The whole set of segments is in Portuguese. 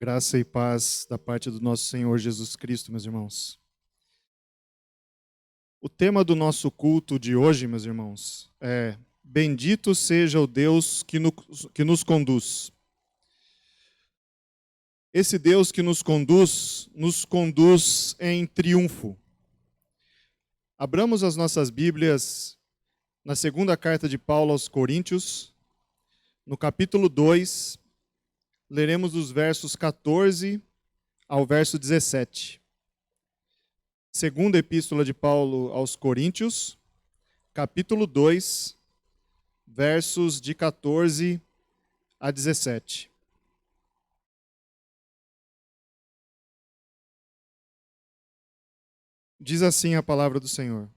Graça e paz da parte do nosso Senhor Jesus Cristo, meus irmãos. O tema do nosso culto de hoje, meus irmãos, é Bendito seja o Deus que nos conduz. Esse Deus que nos conduz em triunfo. Abramos as nossas Bíblias na segunda carta de Paulo aos Coríntios, no capítulo 2, leremos dos versos 14 ao verso 17. Segunda Epístola de Paulo aos Coríntios, capítulo 2, versos de 14 a 17. Diz assim a palavra do Senhor.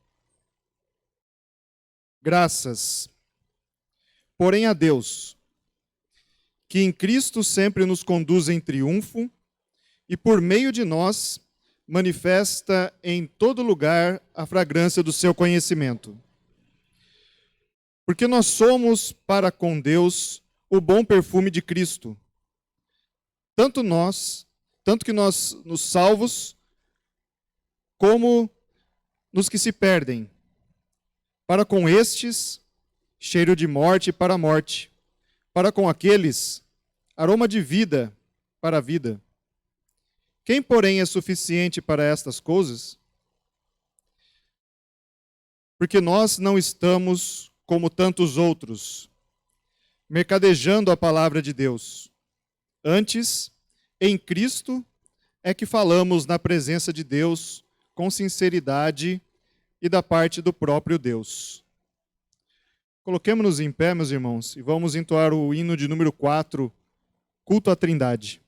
Graças, porém, a Deus, que em Cristo sempre nos conduz em triunfo e por meio de nós manifesta em todo lugar a fragrância do seu conhecimento. Porque nós somos para com Deus o bom perfume de Cristo. Tanto que nós nos salvos, como nos que se perdem. Para com estes, cheiro de morte para a morte. Para com aqueles, aroma de vida para a vida. Quem, porém, é suficiente para estas coisas? Porque nós não estamos como tantos outros, mercadejando a palavra de Deus. Antes, em Cristo, é que falamos na presença de Deus com sinceridade e da parte do próprio Deus. Coloquemo-nos em pé, meus irmãos, e vamos entoar o hino de número 4, Culto à Trindade.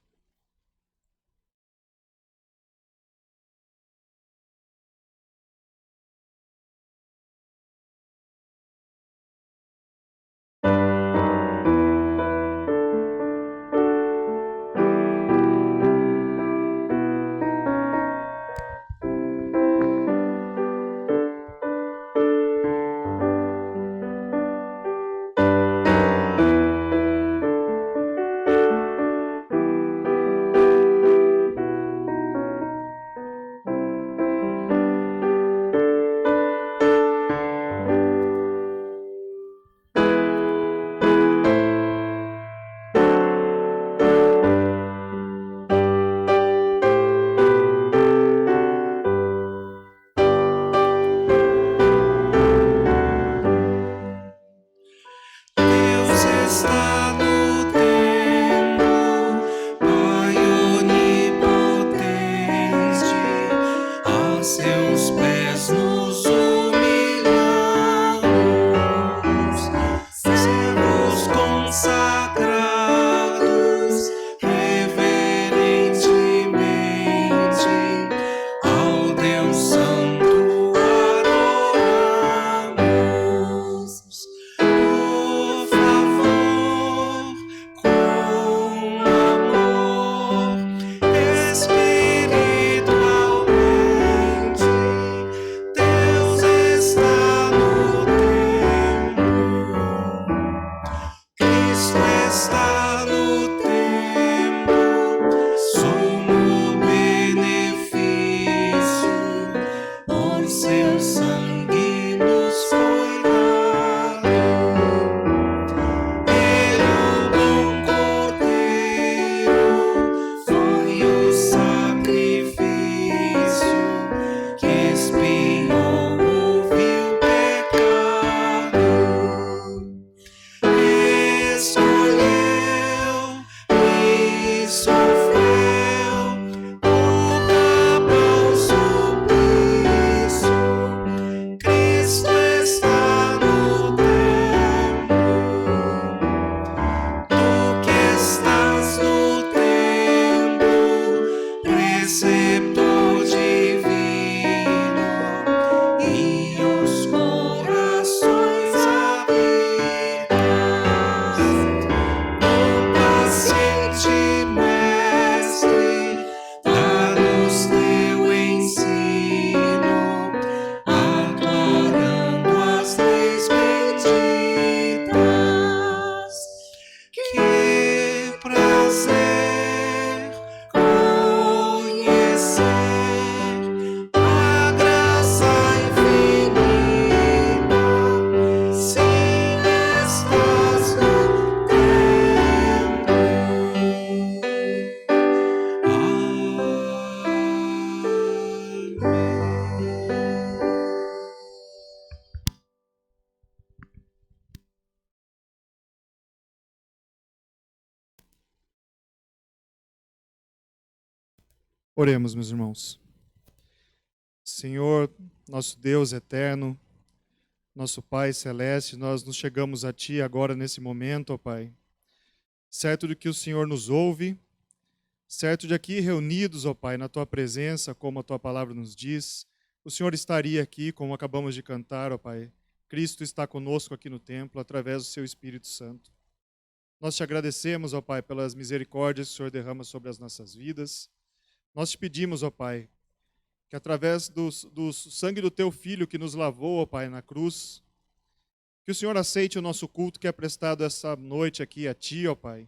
Oremos, meus irmãos. Senhor, nosso Deus eterno, nosso Pai celeste, nós nos chegamos a Ti agora nesse momento, ó Pai. Certo de que o Senhor nos ouve, certo de aqui reunidos, ó Pai, na Tua presença, como a Tua palavra nos diz, o Senhor estaria aqui, como acabamos de cantar, ó Pai. Cristo está conosco aqui no templo, através do Seu Espírito Santo. Nós te agradecemos, ó Pai, pelas misericórdias que o Senhor derrama sobre as nossas vidas. Nós te pedimos, ó Pai, que através do sangue do Teu Filho que nos lavou, ó Pai, na cruz, que o Senhor aceite o nosso culto que é prestado essa noite aqui a Ti, ó Pai,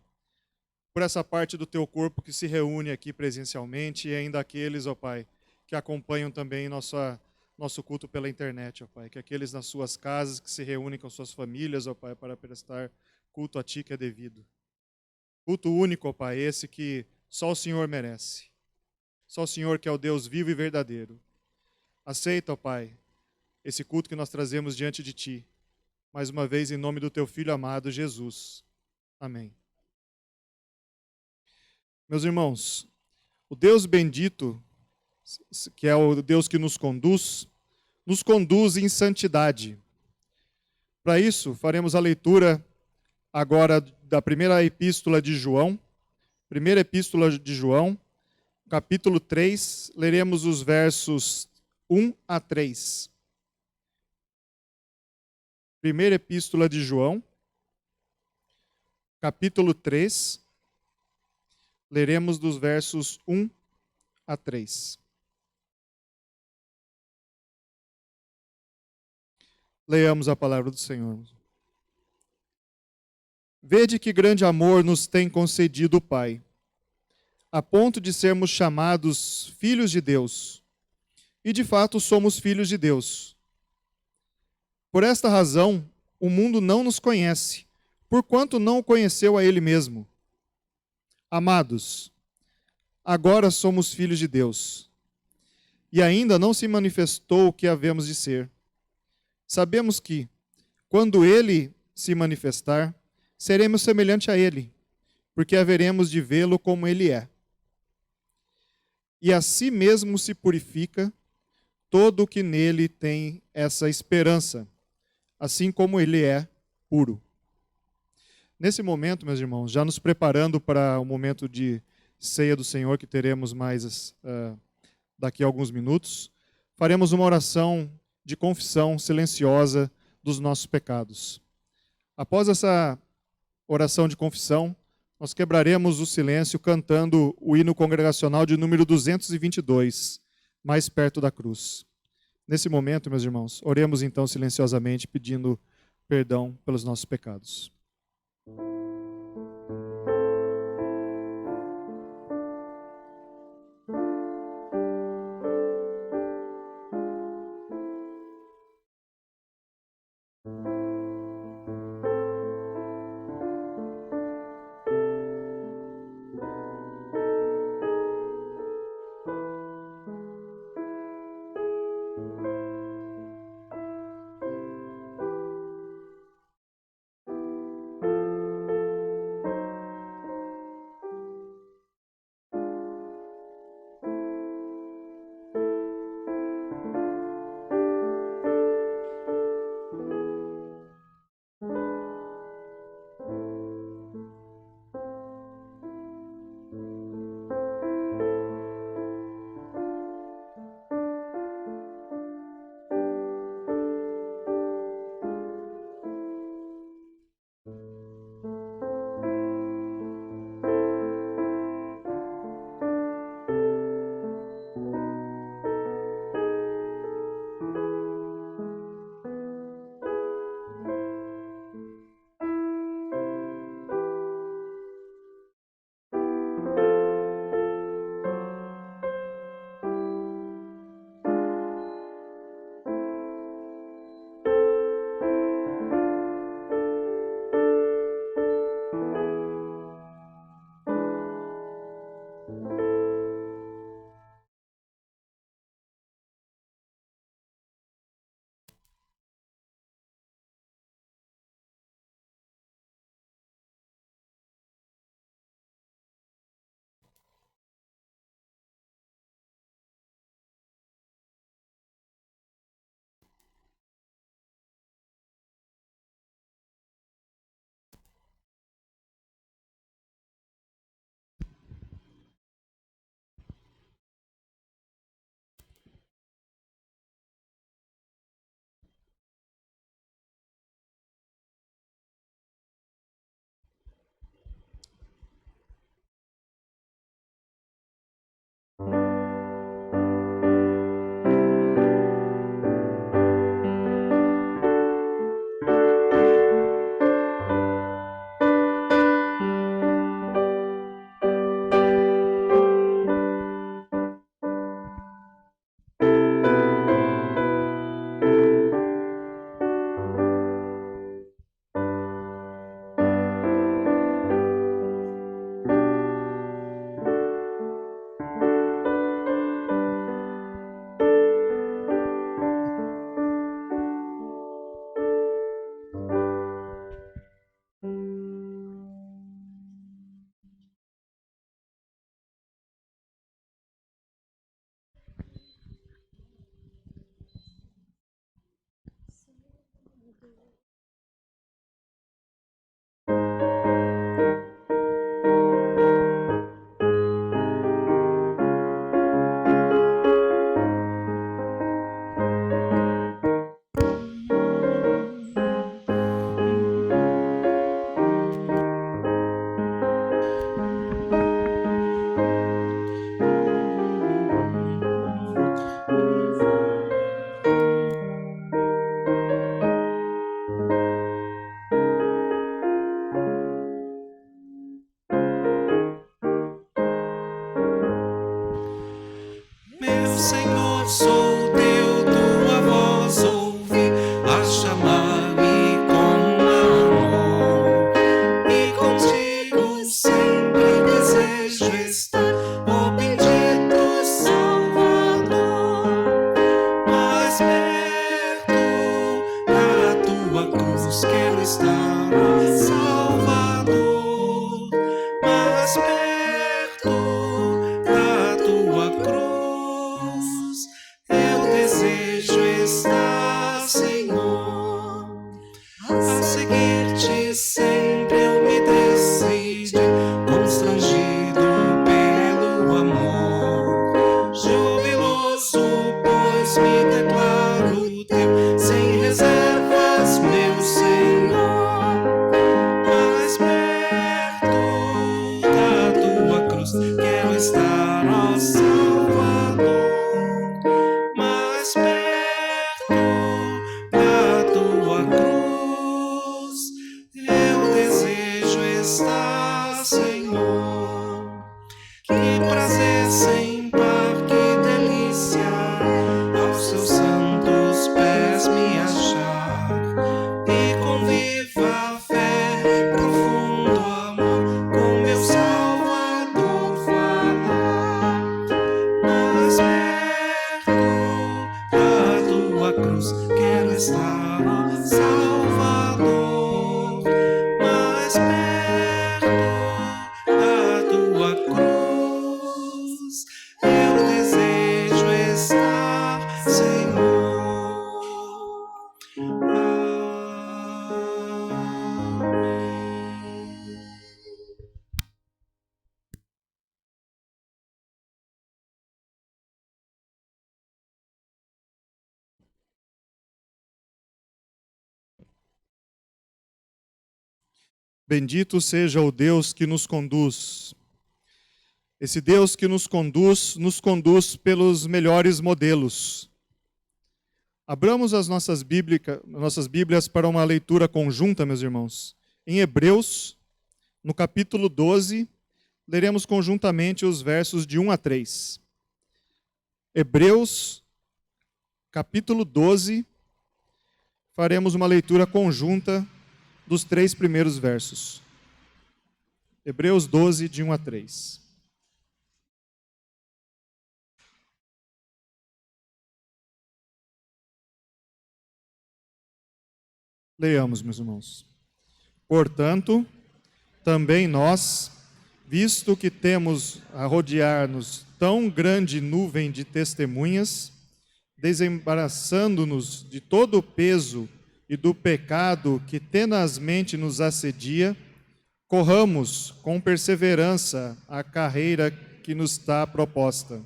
por essa parte do Teu corpo que se reúne aqui presencialmente e ainda aqueles, ó Pai, que acompanham também nosso culto pela internet, ó Pai, que aqueles nas suas casas que se reúnem com suas famílias, ó Pai, para prestar culto a Ti que é devido. Culto único, ó Pai, esse que só o Senhor merece. Só o Senhor que é o Deus vivo e verdadeiro. Aceita, ó Pai, esse culto que nós trazemos diante de Ti. Mais uma vez, em nome do Teu Filho amado, Jesus. Amém. Meus irmãos, o Deus bendito, que é o Deus que nos conduz em santidade. Para isso, faremos a leitura agora da primeira epístola de João. Primeira epístola de João, capítulo 3, leremos os versos 1 a 3. Primeira epístola de João, capítulo 3, leremos dos versos 1 a 3. Leiamos a palavra do Senhor. Vede que grande amor nos tem concedido o Pai, a ponto de sermos chamados filhos de Deus. E de fato somos filhos de Deus. Por esta razão, o mundo não nos conhece, porquanto não o conheceu a Ele mesmo. Amados, agora somos filhos de Deus, e ainda não se manifestou o que havemos de ser. Sabemos que, quando Ele se manifestar, seremos semelhante a Ele, porque haveremos de vê-lo como Ele é. E a si mesmo se purifica todo o que nele tem essa esperança, assim como Ele é puro. Nesse momento, meus irmãos, já nos preparando para o momento de ceia do Senhor, que teremos mais daqui a alguns minutos, faremos uma oração de confissão silenciosa dos nossos pecados. Após essa oração de confissão, nós quebraremos o silêncio cantando o hino congregacional de número 222, mais perto da cruz. Nesse momento, meus irmãos, oremos então silenciosamente, pedindo perdão pelos nossos pecados. Senhor, sou teu, tua voz ouvi a chamar-me com amor. E contigo sempre desejo estar, ó bendito Salvador. Mais perto da tua cruz quero estar, ó Salvador. Mais perto da tua cruz eu desejo estar, Senhor. A seguir-te sempre eu me decidi, constrangido pelo amor. Jubiloso, pois me declaro teu, sem reservas, meu Senhor. Mais perto da tua cruz quero estar, ó Salvador. Mais perto da tua cruz eu desejo estar, Senhor. Que prazer sem par, que delícia aos seus santos pés me achar. E com viva fé, profundo amor, com meu Salvador falar. Mais perto da tua cruz quero estar, ó Salvador. Mais perto da tua cruz eu desejo estar, Senhor. Amém. Bendito seja o Deus que nos conduz. Esse Deus que nos conduz pelos melhores modelos. Abramos as nossas Bíblias para uma leitura conjunta, meus irmãos. Em Hebreus, no capítulo 12, leremos conjuntamente os versos de 1 a 3. Hebreus, capítulo 12, faremos uma leitura conjunta dos 3 primeiros versos. Hebreus 12, de 1 a 3. Leiamos, meus irmãos. Portanto, também nós, visto que temos a rodear-nos tão grande nuvem de testemunhas, desembaraçando-nos de todo o peso e do pecado que tenazmente nos assedia, corramos com perseverança a carreira que nos está proposta,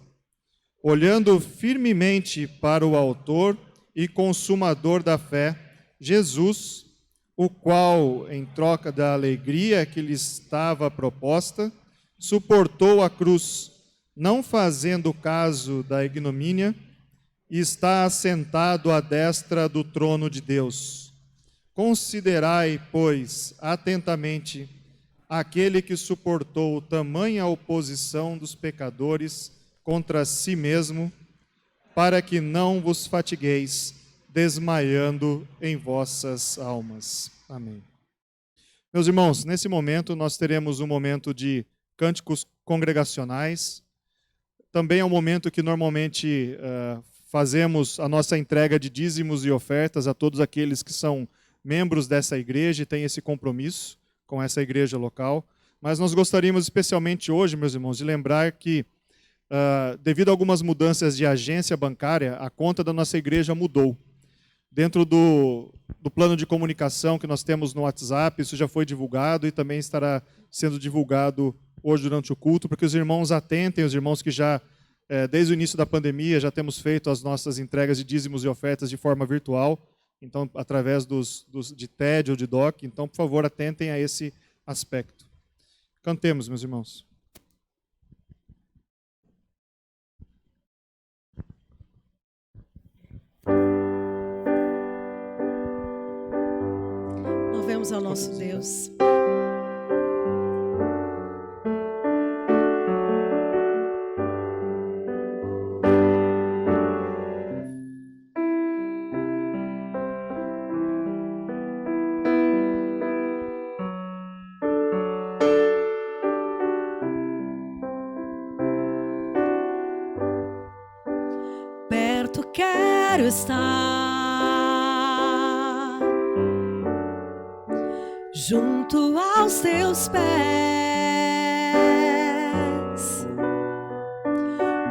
olhando firmemente para o autor e consumador da fé, Jesus, o qual, em troca da alegria que lhe estava proposta, suportou a cruz, não fazendo caso da ignomínia, e está assentado à destra do trono de Deus. Considerai, pois, atentamente aquele que suportou tamanha oposição dos pecadores contra si mesmo, para que não vos fatigueis, desmaiando em vossas almas. Amém. Meus irmãos, nesse momento nós teremos um momento de cânticos congregacionais. Também é um momento que normalmente fazemos a nossa entrega de dízimos e ofertas a todos aqueles que são membros dessa igreja e têm esse compromisso com essa igreja local. Mas nós gostaríamos especialmente hoje, meus irmãos, de lembrar que, devido a algumas mudanças de agência bancária, a conta da nossa igreja mudou. Dentro do plano de comunicação que nós temos no WhatsApp, isso já foi divulgado e também estará sendo divulgado hoje durante o culto, para que os irmãos atentem, os irmãos que já, desde o início da pandemia, já temos feito as nossas entregas de dízimos e ofertas de forma virtual, então, através de TED ou de DOC. Então, por favor, atentem a esse aspecto. Cantemos, meus irmãos. Louvemos ao nosso Deus. quero estar junto aos teus pés,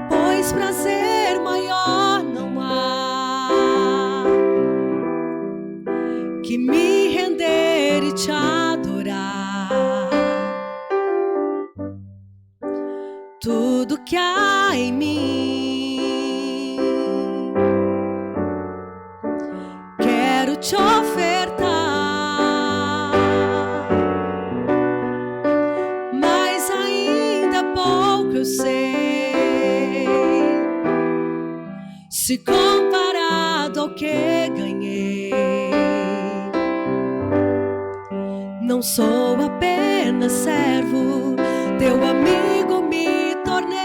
pois prazer maior não há que me render e te adorar. Tudo que há em mim quero te ofertar, mas ainda pouco eu sei, se comparado ao que ganhei. Não sou apenas servo, teu amigo me tornei.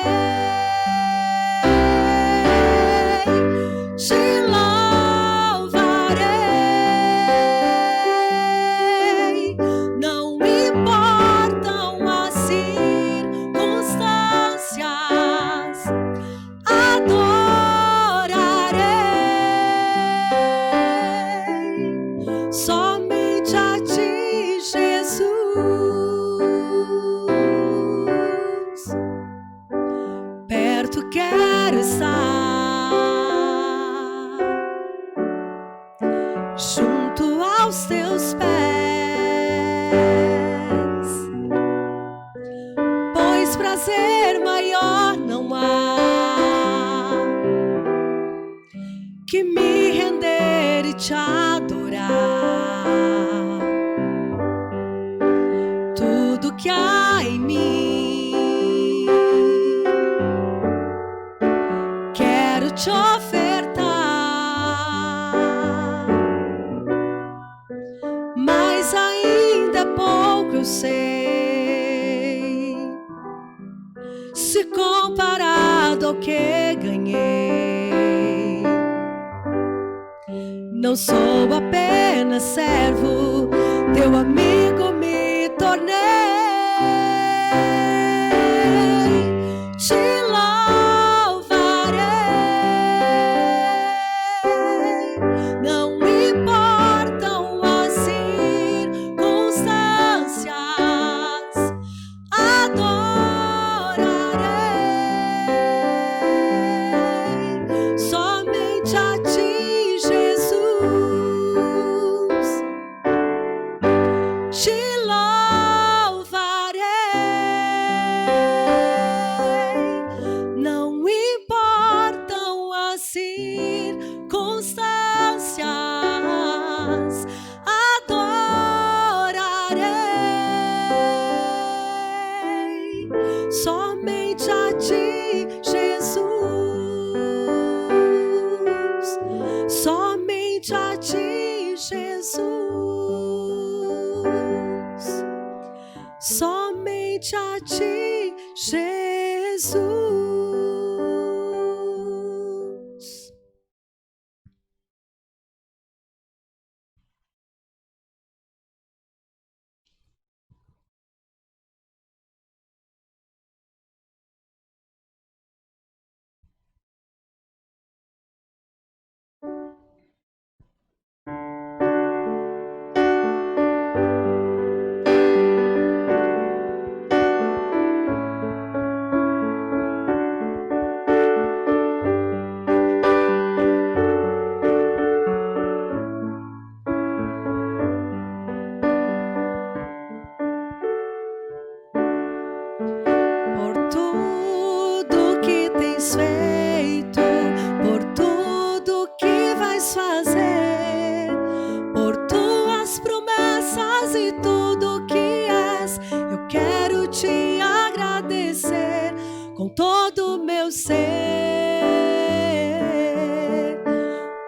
Te louvarei, não importam as circunstâncias, adorarei somente a ti, Jesus. Perto quero estar, junto aos teus pés, pois prazer maior não há que me render e te adorar. Tudo que há em mim quero te ofertar, mas ainda pouco eu sei, se comparado ao que ganhei. Não sou apenas servo, teu amigo me tornei. Te louvarei, não importam as circunstâncias, adorarei somente a ti, Jesus. Te louvarei, não importam as circunstâncias, adorarei somente a ti, Jesus. Somente a ti, Jesus. Somente a ti, Jesus. Por tudo que tens feito, por tudo que vais fazer, por tuas promessas e tudo que és, eu quero te agradecer com todo o meu ser.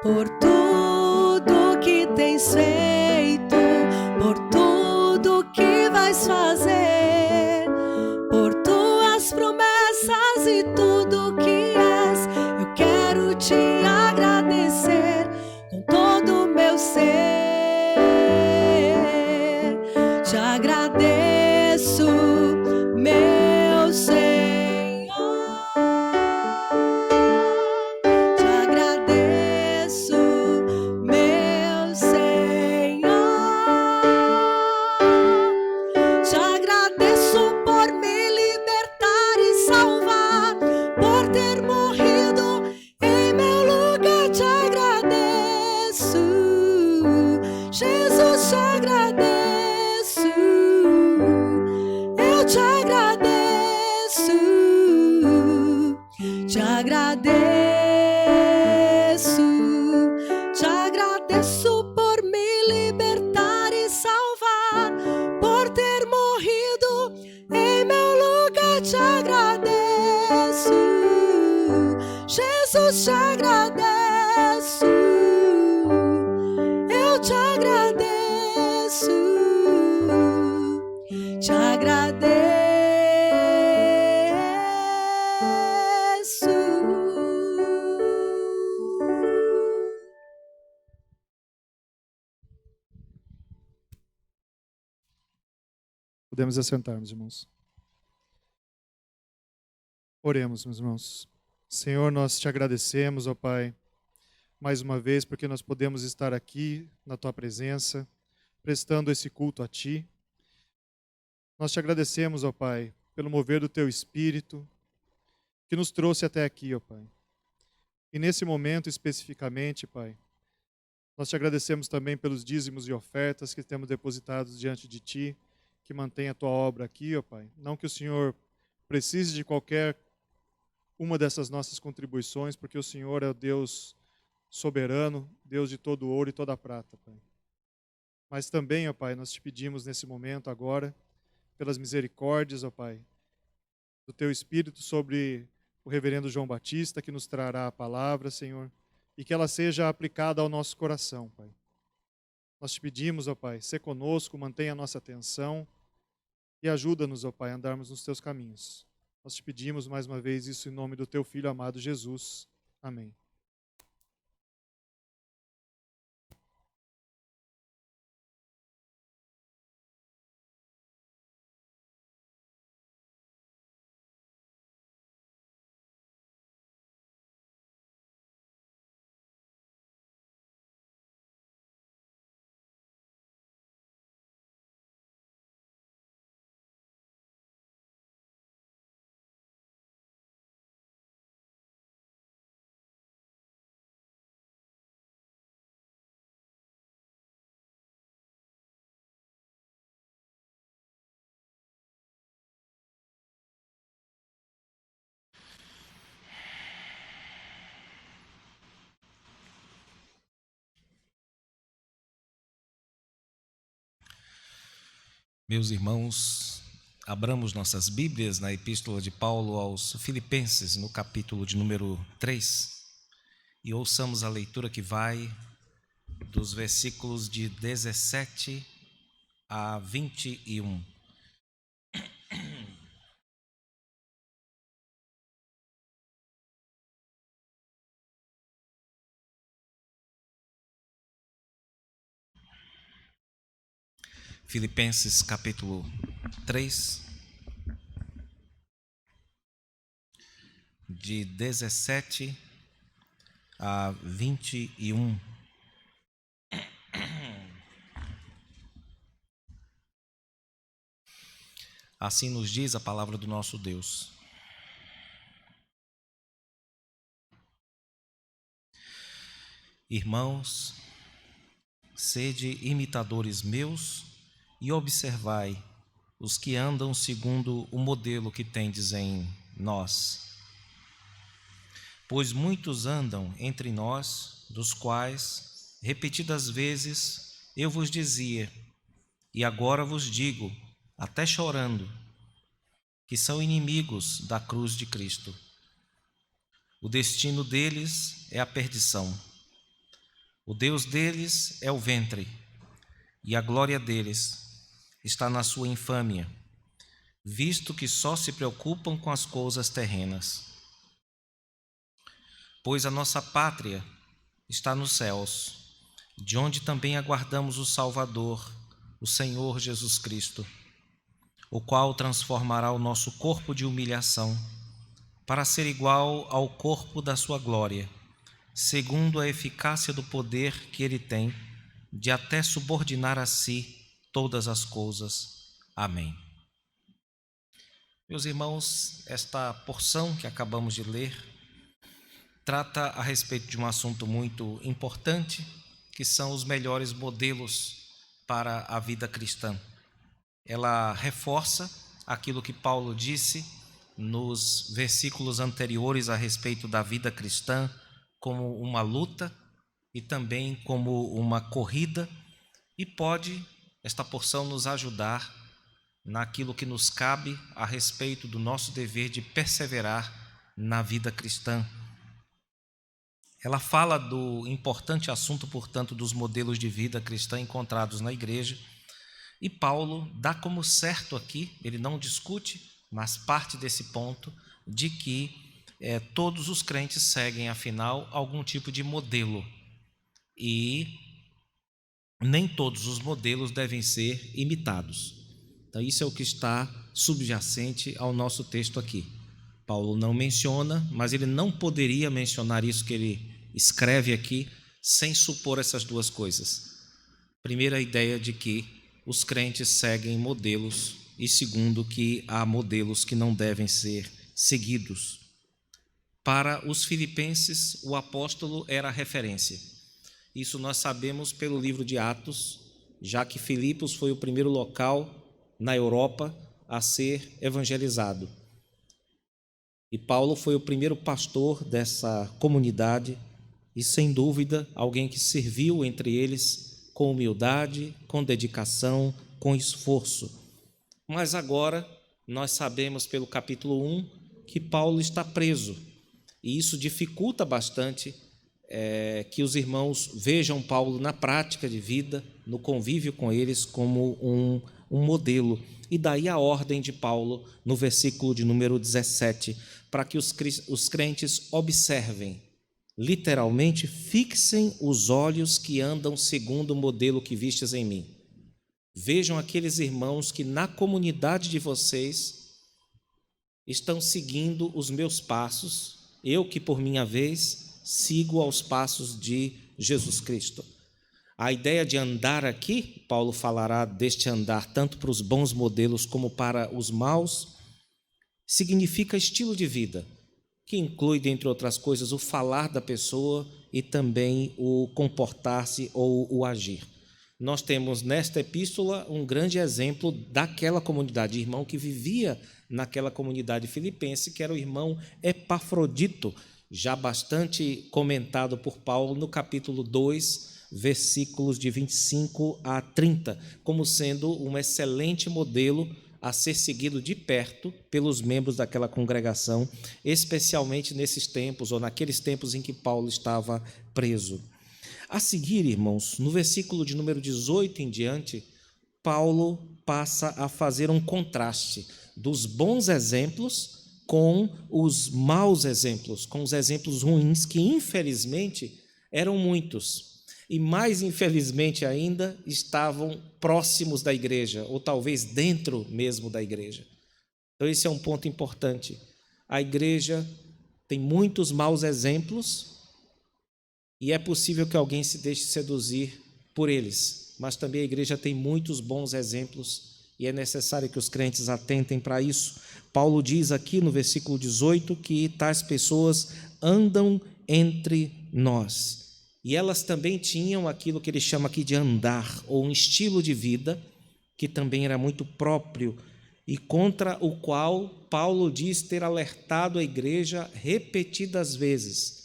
Por tudo que tens feito, por tudo que vais fazer, por tuas promessas e tudo que és, eu quero te agradecer com todo o meu ser. Te agradeço, meu Senhor. te agradeço por me libertar e salvar, por ter morrido em meu lugar, te agradeço, Jesus, te agradeço, eu te agradeço, te agradeço. Podemos assentar, meus irmãos. Oremos, meus irmãos. Senhor, nós te agradecemos, ó Pai, mais uma vez, porque nós podemos estar aqui na Tua presença, prestando esse culto a Ti. Nós te agradecemos, ó Pai, pelo mover do Teu Espírito, que nos trouxe até aqui, ó Pai. E nesse momento especificamente, Pai, nós te agradecemos também pelos dízimos e ofertas que temos depositados diante de Ti, que mantém a Tua obra aqui, ó Pai. Não que o Senhor precise de qualquer uma dessas nossas contribuições, porque o Senhor é o Deus soberano, Deus de todo ouro e toda prata, Pai. Mas também, ó Pai, nós te pedimos nesse momento agora, pelas misericórdias, ó Pai, do Teu Espírito sobre o reverendo João Batista, que nos trará a palavra, Senhor, e que ela seja aplicada ao nosso coração, Pai. Nós te pedimos, ó Pai, sê conosco, mantenha a nossa atenção e ajuda-nos, ó Pai, a andarmos nos Teus caminhos. Nós te pedimos mais uma vez isso em nome do Teu Filho amado Jesus. Amém. Meus irmãos, abramos nossas Bíblias na Epístola de Paulo aos Filipenses, no capítulo de número 3, e ouçamos a leitura que vai dos versículos de 17 a 21. Filipenses capítulo 3, de 17 a 21. Assim nos diz a palavra do nosso Deus. Irmãos, sede imitadores meus e observai os que andam segundo o modelo que tendes em nós. Pois muitos andam entre nós, dos quais, repetidas vezes, eu vos dizia, e agora vos digo, até chorando, que são inimigos da cruz de Cristo. O destino deles é a perdição. O Deus deles é o ventre, e a glória deles está na sua infâmia, visto que só se preocupam com as coisas terrenas. Pois a nossa pátria está nos céus, de onde também aguardamos o Salvador, o Senhor Jesus Cristo, o qual transformará o nosso corpo de humilhação para ser igual ao corpo da sua glória, segundo a eficácia do poder que ele tem de até subordinar a si todas as coisas. Amém. Meus irmãos, esta porção que acabamos de ler trata a respeito de um assunto muito importante, que são os melhores modelos para a vida cristã. Ela reforça aquilo que Paulo disse nos versículos anteriores a respeito da vida cristã como uma luta e também como uma corrida, e pode esta porção nos ajudar naquilo que nos cabe a respeito do nosso dever de perseverar na vida cristã. Ela fala do importante assunto, portanto, dos modelos de vida cristã encontrados na igreja, e Paulo dá como certo aqui, ele não discute, mas parte desse ponto de que todos os crentes seguem, afinal, algum tipo de modelo, e nem todos os modelos devem ser imitados. Então, isso é o que está subjacente ao nosso texto aqui. Paulo não menciona, mas ele não poderia mencionar isso que ele escreve aqui sem supor essas duas coisas. Primeiro, a ideia de que os crentes seguem modelos, e segundo, que há modelos que não devem ser seguidos. Para os filipenses, o apóstolo era a referência. Isso nós sabemos pelo livro de Atos, já que Filipos foi o primeiro local na Europa a ser evangelizado. E Paulo foi o primeiro pastor dessa comunidade e, sem dúvida, alguém que serviu entre eles com humildade, com dedicação, com esforço. Mas agora nós sabemos pelo capítulo 1 que Paulo está preso, e isso dificulta bastante que os irmãos vejam Paulo na prática de vida, no convívio com eles, como um modelo. E daí a ordem de Paulo no versículo de número 17, para que os crentes observem, literalmente, fixem os olhos que andam segundo o modelo que vistes em mim. Vejam aqueles irmãos que na comunidade de vocês estão seguindo os meus passos, eu que por minha vez sigo aos passos de Jesus Cristo. A ideia de andar aqui, Paulo falará deste andar tanto para os bons modelos como para os maus, significa estilo de vida, que inclui, dentre outras coisas, o falar da pessoa e também o comportar-se ou o agir. Nós temos nesta epístola um grande exemplo daquela comunidade, irmão que vivia naquela comunidade filipense, que era o irmão Epafrodito, já bastante comentado por Paulo no capítulo 2, versículos de 25 a 30, como sendo um excelente modelo a ser seguido de perto pelos membros daquela congregação, especialmente nesses tempos, ou naqueles tempos em que Paulo estava preso. A seguir, irmãos, no versículo de número 18 em diante, Paulo passa a fazer um contraste dos bons exemplos com os maus exemplos, com os exemplos ruins, que infelizmente eram muitos, e mais infelizmente ainda estavam próximos da igreja, ou talvez dentro mesmo da igreja. Então esse é um ponto importante. A igreja tem muitos maus exemplos, e é possível que alguém se deixe seduzir por eles, mas também a igreja tem muitos bons exemplos e é necessário que os crentes atentem para isso. Paulo diz aqui no versículo 18 que tais pessoas andam entre nós. E elas também tinham aquilo que ele chama aqui de andar, ou um estilo de vida, que também era muito próprio e contra o qual Paulo diz ter alertado a igreja repetidas vezes.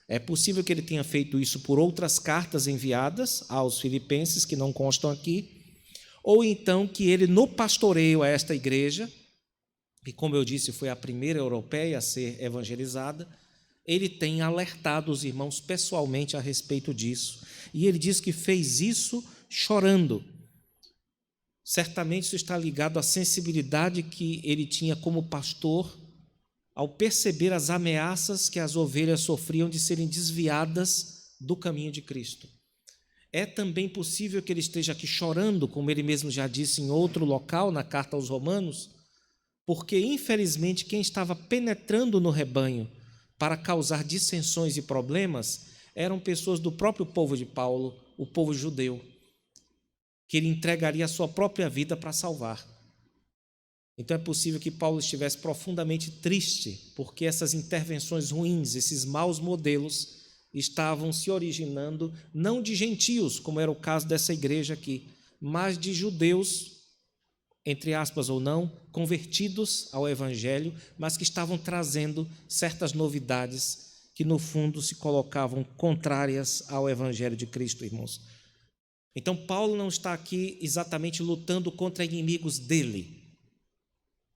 É possível que ele tenha feito isso por outras cartas enviadas aos filipenses, que não constam aqui, ou então que ele, no pastoreio a esta igreja, que, como eu disse, foi a primeira europeia a ser evangelizada, ele tem alertado os irmãos pessoalmente a respeito disso. E ele diz que fez isso chorando. Certamente isso está ligado à sensibilidade que ele tinha como pastor, ao perceber as ameaças que as ovelhas sofriam de serem desviadas do caminho de Cristo. É também possível que ele esteja aqui chorando, como ele mesmo já disse em outro local, na carta aos Romanos, porque, infelizmente, quem estava penetrando no rebanho para causar dissensões e problemas eram pessoas do próprio povo de Paulo, o povo judeu, que ele entregaria a sua própria vida para salvar. Então é possível que Paulo estivesse profundamente triste, porque essas intervenções ruins, esses maus modelos, estavam se originando não de gentios, como era o caso dessa igreja aqui, mas de judeus entre aspas ou não, convertidos ao Evangelho, mas que estavam trazendo certas novidades que, no fundo, se colocavam contrárias ao Evangelho de Cristo, irmãos. Então, Paulo não está aqui exatamente lutando contra inimigos dele,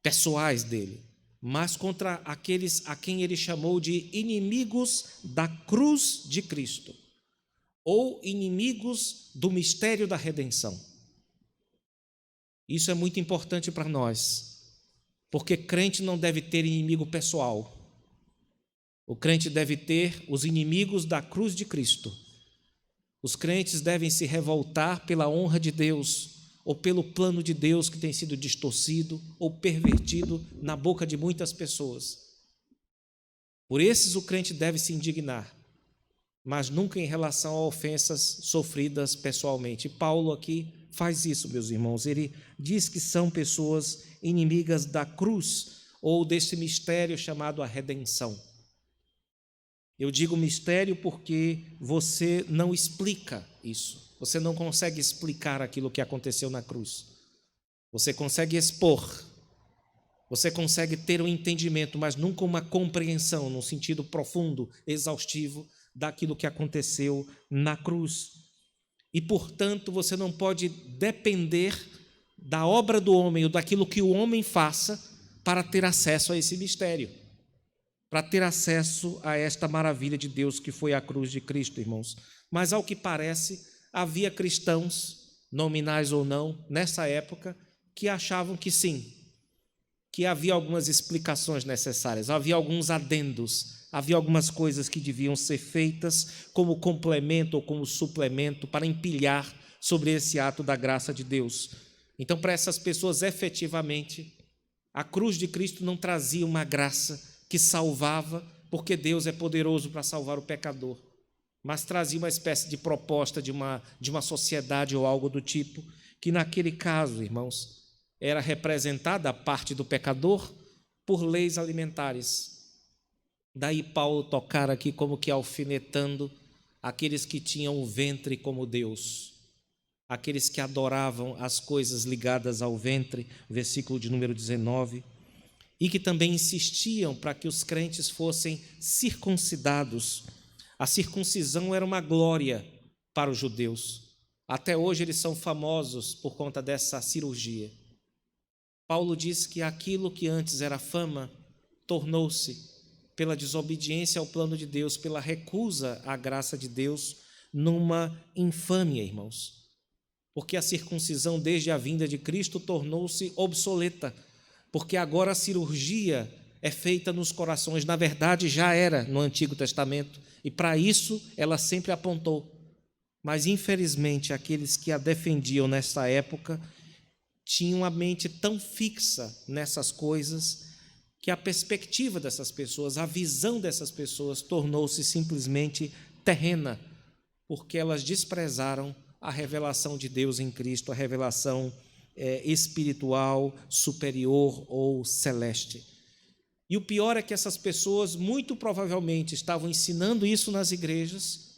pessoais dele, mas contra aqueles a quem ele chamou de inimigos da cruz de Cristo, ou inimigos do mistério da redenção. Isso é muito importante para nós, porque crente não deve ter inimigo pessoal. O crente deve ter os inimigos da cruz de Cristo. Os crentes devem se revoltar pela honra de Deus, ou pelo plano de Deus que tem sido distorcido ou pervertido na boca de muitas pessoas. Por esses o crente deve se indignar, mas nunca em relação a ofensas sofridas pessoalmente. E Paulo aqui faz isso, meus irmãos. Ele diz que são pessoas inimigas da cruz, ou desse mistério chamado a redenção. Eu digo mistério porque você não explica isso. Você não consegue explicar aquilo que aconteceu na cruz. Você consegue expor, você consegue ter um entendimento, mas nunca uma compreensão, no sentido profundo, exaustivo, daquilo que aconteceu na cruz. E, portanto, você não pode depender da obra do homem ou daquilo que o homem faça para ter acesso a esse mistério, para ter acesso a esta maravilha de Deus que foi a cruz de Cristo, irmãos. Mas, ao que parece, havia cristãos, nominais ou não, nessa época, que achavam que sim, que havia algumas explicações necessárias, havia alguns adendos, havia algumas coisas que deviam ser feitas como complemento ou como suplemento para empilhar sobre esse ato da graça de Deus. Então, para essas pessoas, efetivamente, a cruz de Cristo não trazia uma graça que salvava, porque Deus é poderoso para salvar o pecador, mas trazia uma espécie de proposta de uma sociedade ou algo do tipo, que naquele caso, irmãos, era representada a parte do pecador por leis alimentares. Daí Paulo tocar aqui como que alfinetando aqueles que tinham o ventre como Deus, aqueles que adoravam as coisas ligadas ao ventre, versículo de número 19, e que também insistiam para que os crentes fossem circuncidados. A circuncisão era uma glória para os judeus. Até hoje eles são famosos por conta dessa cirurgia. Paulo diz que aquilo que antes era fama tornou-se, pela desobediência ao plano de Deus, pela recusa à graça de Deus, numa infâmia, irmãos. Porque a circuncisão, desde a vinda de Cristo, tornou-se obsoleta, porque agora a cirurgia é feita nos corações. Na verdade, já era no Antigo Testamento, e para isso ela sempre apontou. Mas, infelizmente, aqueles que a defendiam nessa época tinham a mente tão fixa nessas coisas que a perspectiva dessas pessoas, a visão dessas pessoas tornou-se simplesmente terrena, porque elas desprezaram a revelação de Deus em Cristo, a revelação espiritual, superior ou celeste. E o pior é que essas pessoas muito provavelmente estavam ensinando isso nas igrejas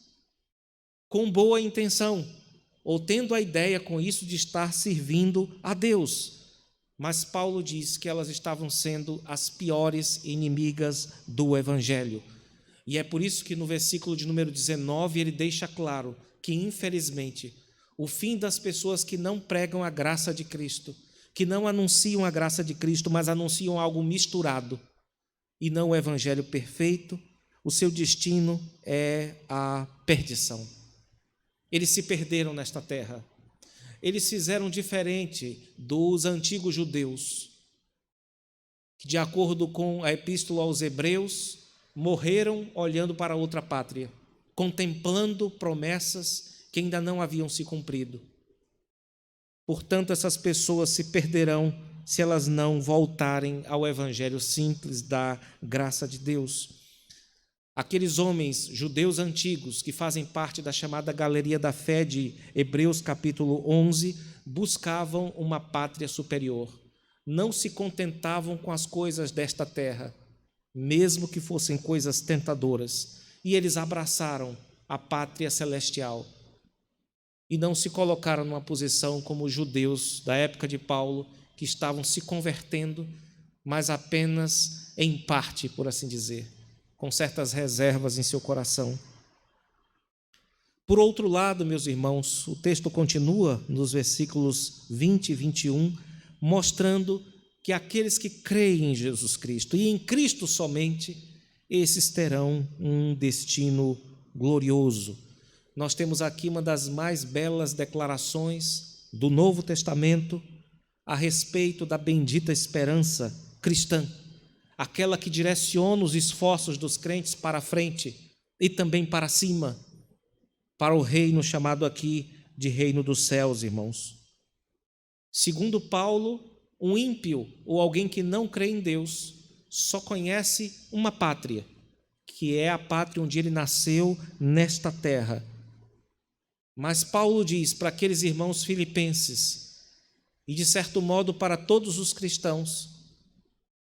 com boa intenção, ou tendo a ideia com isso de estar servindo a Deus. Mas Paulo diz que elas estavam sendo as piores inimigas do Evangelho. E é por isso que no versículo de número 19 ele deixa claro que, infelizmente, o fim das pessoas que não pregam a graça de Cristo, que não anunciam a graça de Cristo, mas anunciam algo misturado e não o Evangelho perfeito, o seu destino é a perdição. Eles se perderam nesta terra. Eles fizeram diferente dos antigos judeus, que, de acordo com a Epístola aos Hebreus, morreram olhando para outra pátria, contemplando promessas que ainda não haviam se cumprido. Portanto, essas pessoas se perderão se elas não voltarem ao Evangelho simples da graça de Deus. Aqueles homens judeus antigos que fazem parte da chamada Galeria da Fé de Hebreus capítulo 11 buscavam uma pátria superior. Não se contentavam com as coisas desta terra, mesmo que fossem coisas tentadoras. E eles abraçaram a pátria celestial e não se colocaram numa posição como os judeus da época de Paulo, que estavam se convertendo, mas apenas em parte, por assim dizer, com certas reservas em seu coração. Por outro lado, meus irmãos, o texto continua nos versículos 20 e 21, mostrando que aqueles que creem em Jesus Cristo e em Cristo somente, esses terão um destino glorioso. Nós temos aqui uma das mais belas declarações do Novo Testamento a respeito da bendita esperança cristã, aquela que direciona os esforços dos crentes para a frente e também para cima, para o reino chamado aqui de reino dos céus, irmãos. Segundo Paulo, um ímpio ou alguém que não crê em Deus só conhece uma pátria, que é a pátria onde ele nasceu nesta terra. Mas Paulo diz para aqueles irmãos filipenses, e de certo modo para todos os cristãos,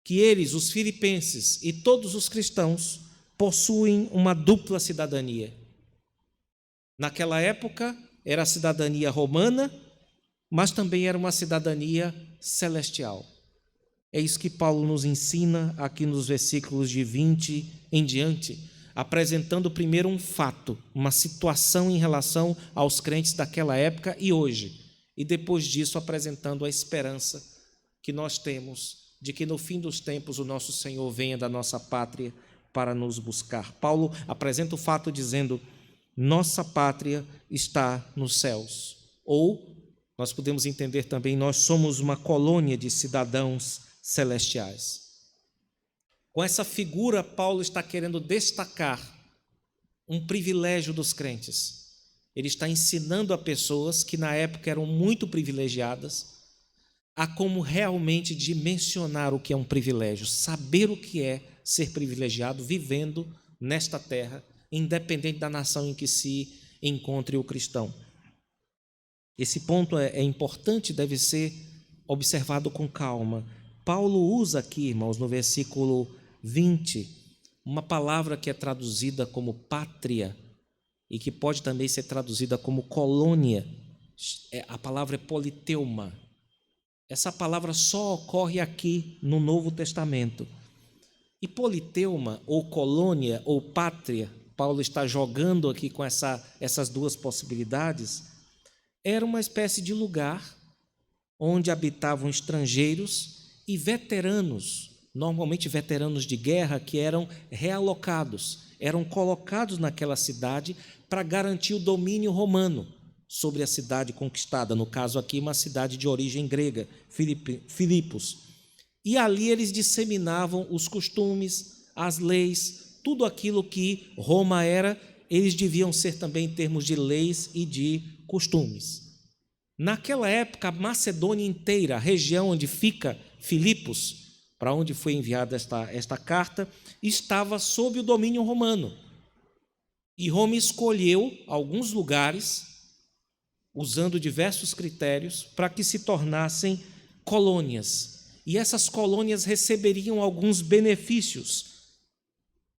que eles, os filipenses e todos os cristãos, possuem uma dupla cidadania. Naquela época era a cidadania romana, mas também era uma cidadania celestial. É isso que Paulo nos ensina aqui nos versículos de 20 em diante, apresentando primeiro um fato, uma situação em relação aos crentes daquela época e hoje, e depois disso apresentando a esperança que nós temos de que no fim dos tempos o nosso Senhor venha da nossa pátria para nos buscar. Paulo apresenta o fato dizendo: nossa pátria está nos céus. Ou, nós podemos entender também, nós somos uma colônia de cidadãos celestiais. Com essa figura, Paulo está querendo destacar um privilégio dos crentes. Ele está ensinando a pessoas que na época eram muito privilegiadas a como realmente dimensionar o que é um privilégio, saber o que é ser privilegiado vivendo nesta terra, independente da nação em que se encontre o cristão. Esse ponto é importante, deve ser observado com calma. Paulo usa aqui, irmãos, no versículo 20, uma palavra que é traduzida como pátria e que pode também ser traduzida como colônia. A palavra é politeuma. Essa palavra só ocorre aqui no Novo Testamento. E politeuma, ou colônia, ou pátria, Paulo está jogando aqui com essas duas possibilidades, era uma espécie de lugar onde habitavam estrangeiros e veteranos, normalmente veteranos de guerra, que eram realocados, eram colocados naquela cidade para garantir o domínio romano sobre a cidade conquistada, no caso aqui uma cidade de origem grega, Filipos. E ali eles disseminavam os costumes, as leis, tudo aquilo que Roma era, eles deviam ser também em termos de leis e de costumes. Naquela época, a Macedônia inteira, a região onde fica Filipos, para onde foi enviada esta carta, estava sob o domínio romano. E Roma escolheu alguns lugares, usando diversos critérios, para que se tornassem colônias. E essas colônias receberiam alguns benefícios,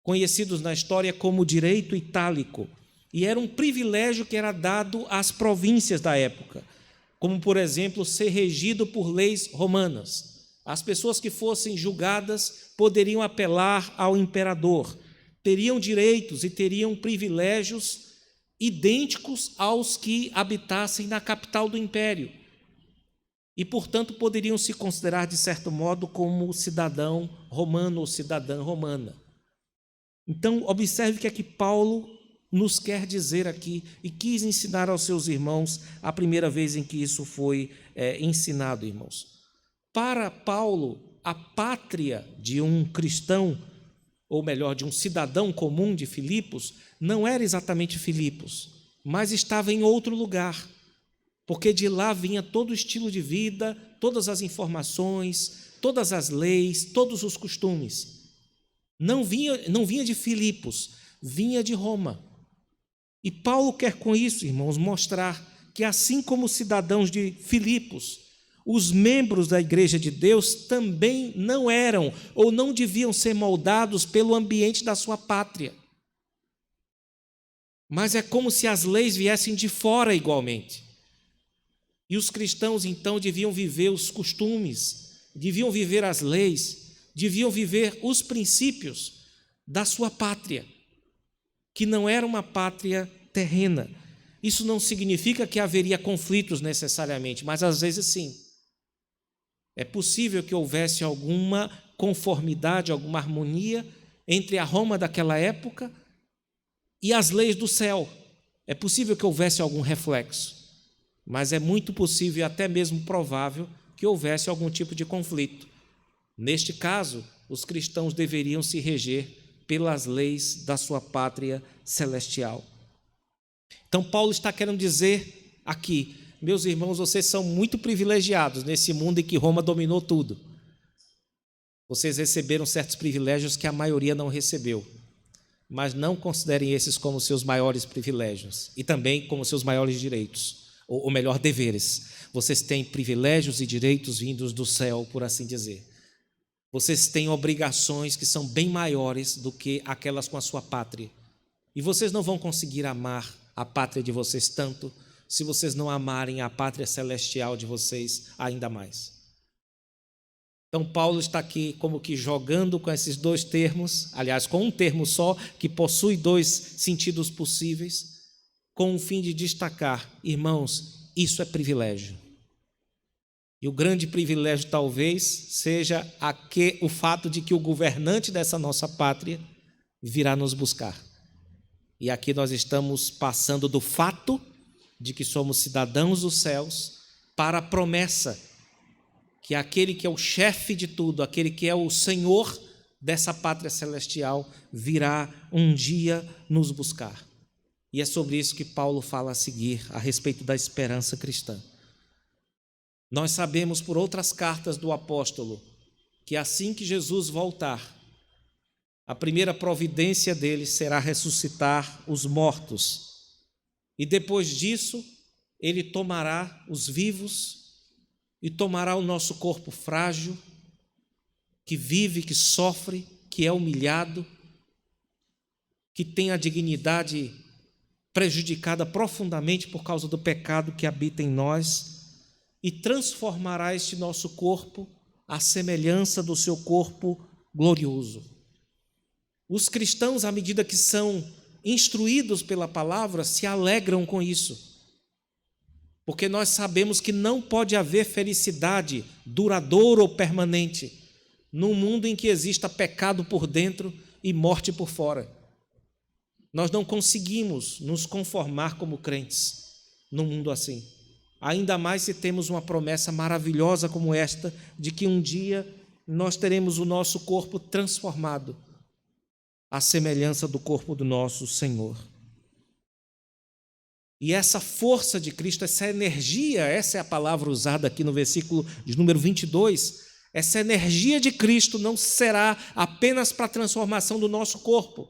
conhecidos na história como direito itálico, e era um privilégio que era dado às províncias da época, como, por exemplo, ser regido por leis romanas. As pessoas que fossem julgadas poderiam apelar ao imperador, teriam direitos e teriam privilégios idênticos aos que habitassem na capital do império. E, portanto, poderiam se considerar, de certo modo, como cidadão romano ou cidadã romana. Então, observe que aqui Paulo nos quer dizer aqui e quis ensinar aos seus irmãos a primeira vez em que isso foi ensinado, irmãos. Para Paulo, a pátria de um cristão, ou melhor, de um cidadão comum de Filipos, não era exatamente Filipos, mas estava em outro lugar, porque de lá vinha todo o estilo de vida, todas as informações, todas as leis, todos os costumes. Não vinha de Filipos, vinha de Roma. E Paulo quer com isso, irmãos, mostrar que assim como cidadãos de Filipos, os membros da Igreja de Deus também não eram ou não deviam ser moldados pelo ambiente da sua pátria. Mas é como se as leis viessem de fora igualmente. E os cristãos, então, deviam viver os costumes, deviam viver as leis, deviam viver os princípios da sua pátria, que não era uma pátria terrena. Isso não significa que haveria conflitos necessariamente, mas às vezes sim. É possível que houvesse alguma conformidade, alguma harmonia entre a Roma daquela época e as leis do céu. É possível que houvesse algum reflexo, mas é muito possível e até mesmo provável que houvesse algum tipo de conflito. Neste caso, os cristãos deveriam se reger pelas leis da sua pátria celestial. Então, Paulo está querendo dizer aqui, meus irmãos, vocês são muito privilegiados nesse mundo em que Roma dominou tudo. Vocês receberam certos privilégios que a maioria não recebeu, mas não considerem esses como seus maiores privilégios e também como seus maiores direitos, ou melhor, deveres. Vocês têm privilégios e direitos vindos do céu, por assim dizer. Vocês têm obrigações que são bem maiores do que aquelas com a sua pátria. E vocês não vão conseguir amar a pátria de vocês tanto se vocês não amarem a pátria celestial de vocês ainda mais. Então, Paulo está aqui como que jogando com esses dois termos, aliás, com um termo só, que possui dois sentidos possíveis, com o fim de destacar, irmãos, isso é privilégio. E o grande privilégio talvez seja o fato de que o governante dessa nossa pátria virá nos buscar. E aqui nós estamos passando do fato de que somos cidadãos dos céus para a promessa que aquele que é o chefe de tudo, aquele que é o Senhor dessa pátria celestial, virá um dia nos buscar. E é sobre isso que Paulo fala a seguir, a respeito da esperança cristã. Nós sabemos por outras cartas do apóstolo que assim que Jesus voltar, a primeira providência dele será ressuscitar os mortos. E depois disso, ele tomará os vivos e tomará o nosso corpo frágil, que vive, que sofre, que é humilhado, que tem a dignidade prejudicada profundamente por causa do pecado que habita em nós, e transformará este nosso corpo à semelhança do seu corpo glorioso. Os cristãos, à medida que são instruídos pela palavra, se alegram com isso, porque nós sabemos que não pode haver felicidade duradoura ou permanente num mundo em que exista pecado por dentro e morte por fora. Nós não conseguimos nos conformar como crentes num mundo assim. Ainda mais se temos uma promessa maravilhosa como esta, de que um dia nós teremos o nosso corpo transformado à semelhança do corpo do nosso Senhor. E essa força de Cristo, essa energia, essa é a palavra usada aqui no versículo de número 22, essa energia de Cristo não será apenas para a transformação do nosso corpo,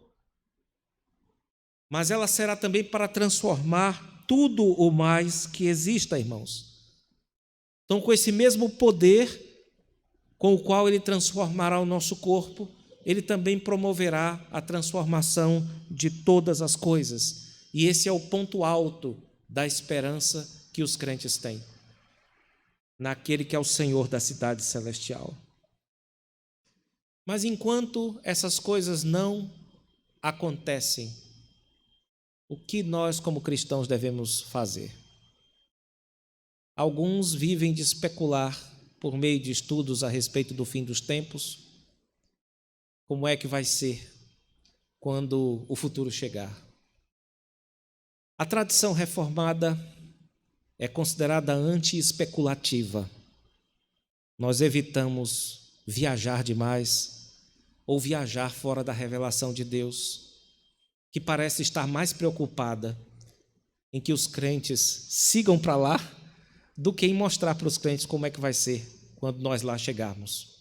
mas ela será também para transformar tudo o mais que exista, irmãos. Então, com esse mesmo poder com o qual Ele transformará o nosso corpo, Ele também promoverá a transformação de todas as coisas. E esse é o ponto alto da esperança que os crentes têm, naquele que é o Senhor da cidade celestial. Mas enquanto essas coisas não acontecem, o que nós como cristãos devemos fazer? Alguns vivem de especular por meio de estudos a respeito do fim dos tempos, como é que vai ser quando o futuro chegar. A tradição reformada é considerada anti-especulativa. Nós evitamos viajar demais ou viajar fora da revelação de Deus, que parece estar mais preocupada em que os crentes sigam para lá do que em mostrar para os crentes como é que vai ser quando nós lá chegarmos.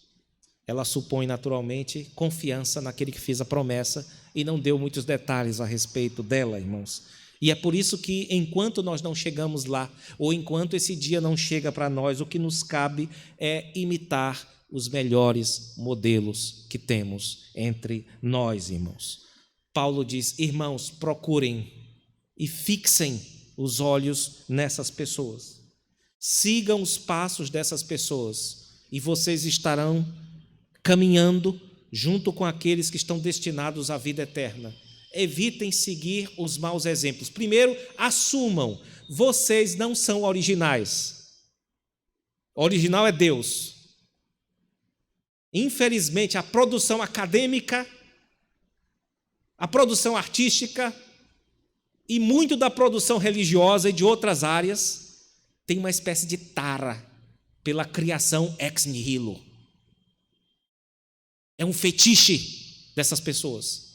Ela supõe naturalmente confiança naquele que fez a promessa e não deu muitos detalhes a respeito dela, irmãos. E é por isso que, enquanto nós não chegamos lá, ou enquanto esse dia não chega para nós, o que nos cabe é imitar os melhores modelos que temos entre nós, irmãos. Paulo diz, irmãos, procurem e fixem os olhos nessas pessoas. Sigam os passos dessas pessoas e vocês estarão caminhando junto com aqueles que estão destinados à vida eterna. Evitem seguir os maus exemplos. Primeiro, assumam, vocês não são originais. O original é Deus. Infelizmente, a produção acadêmica, a produção artística e muito da produção religiosa e de outras áreas tem uma espécie de tara pela criação ex nihilo. É um fetiche dessas pessoas.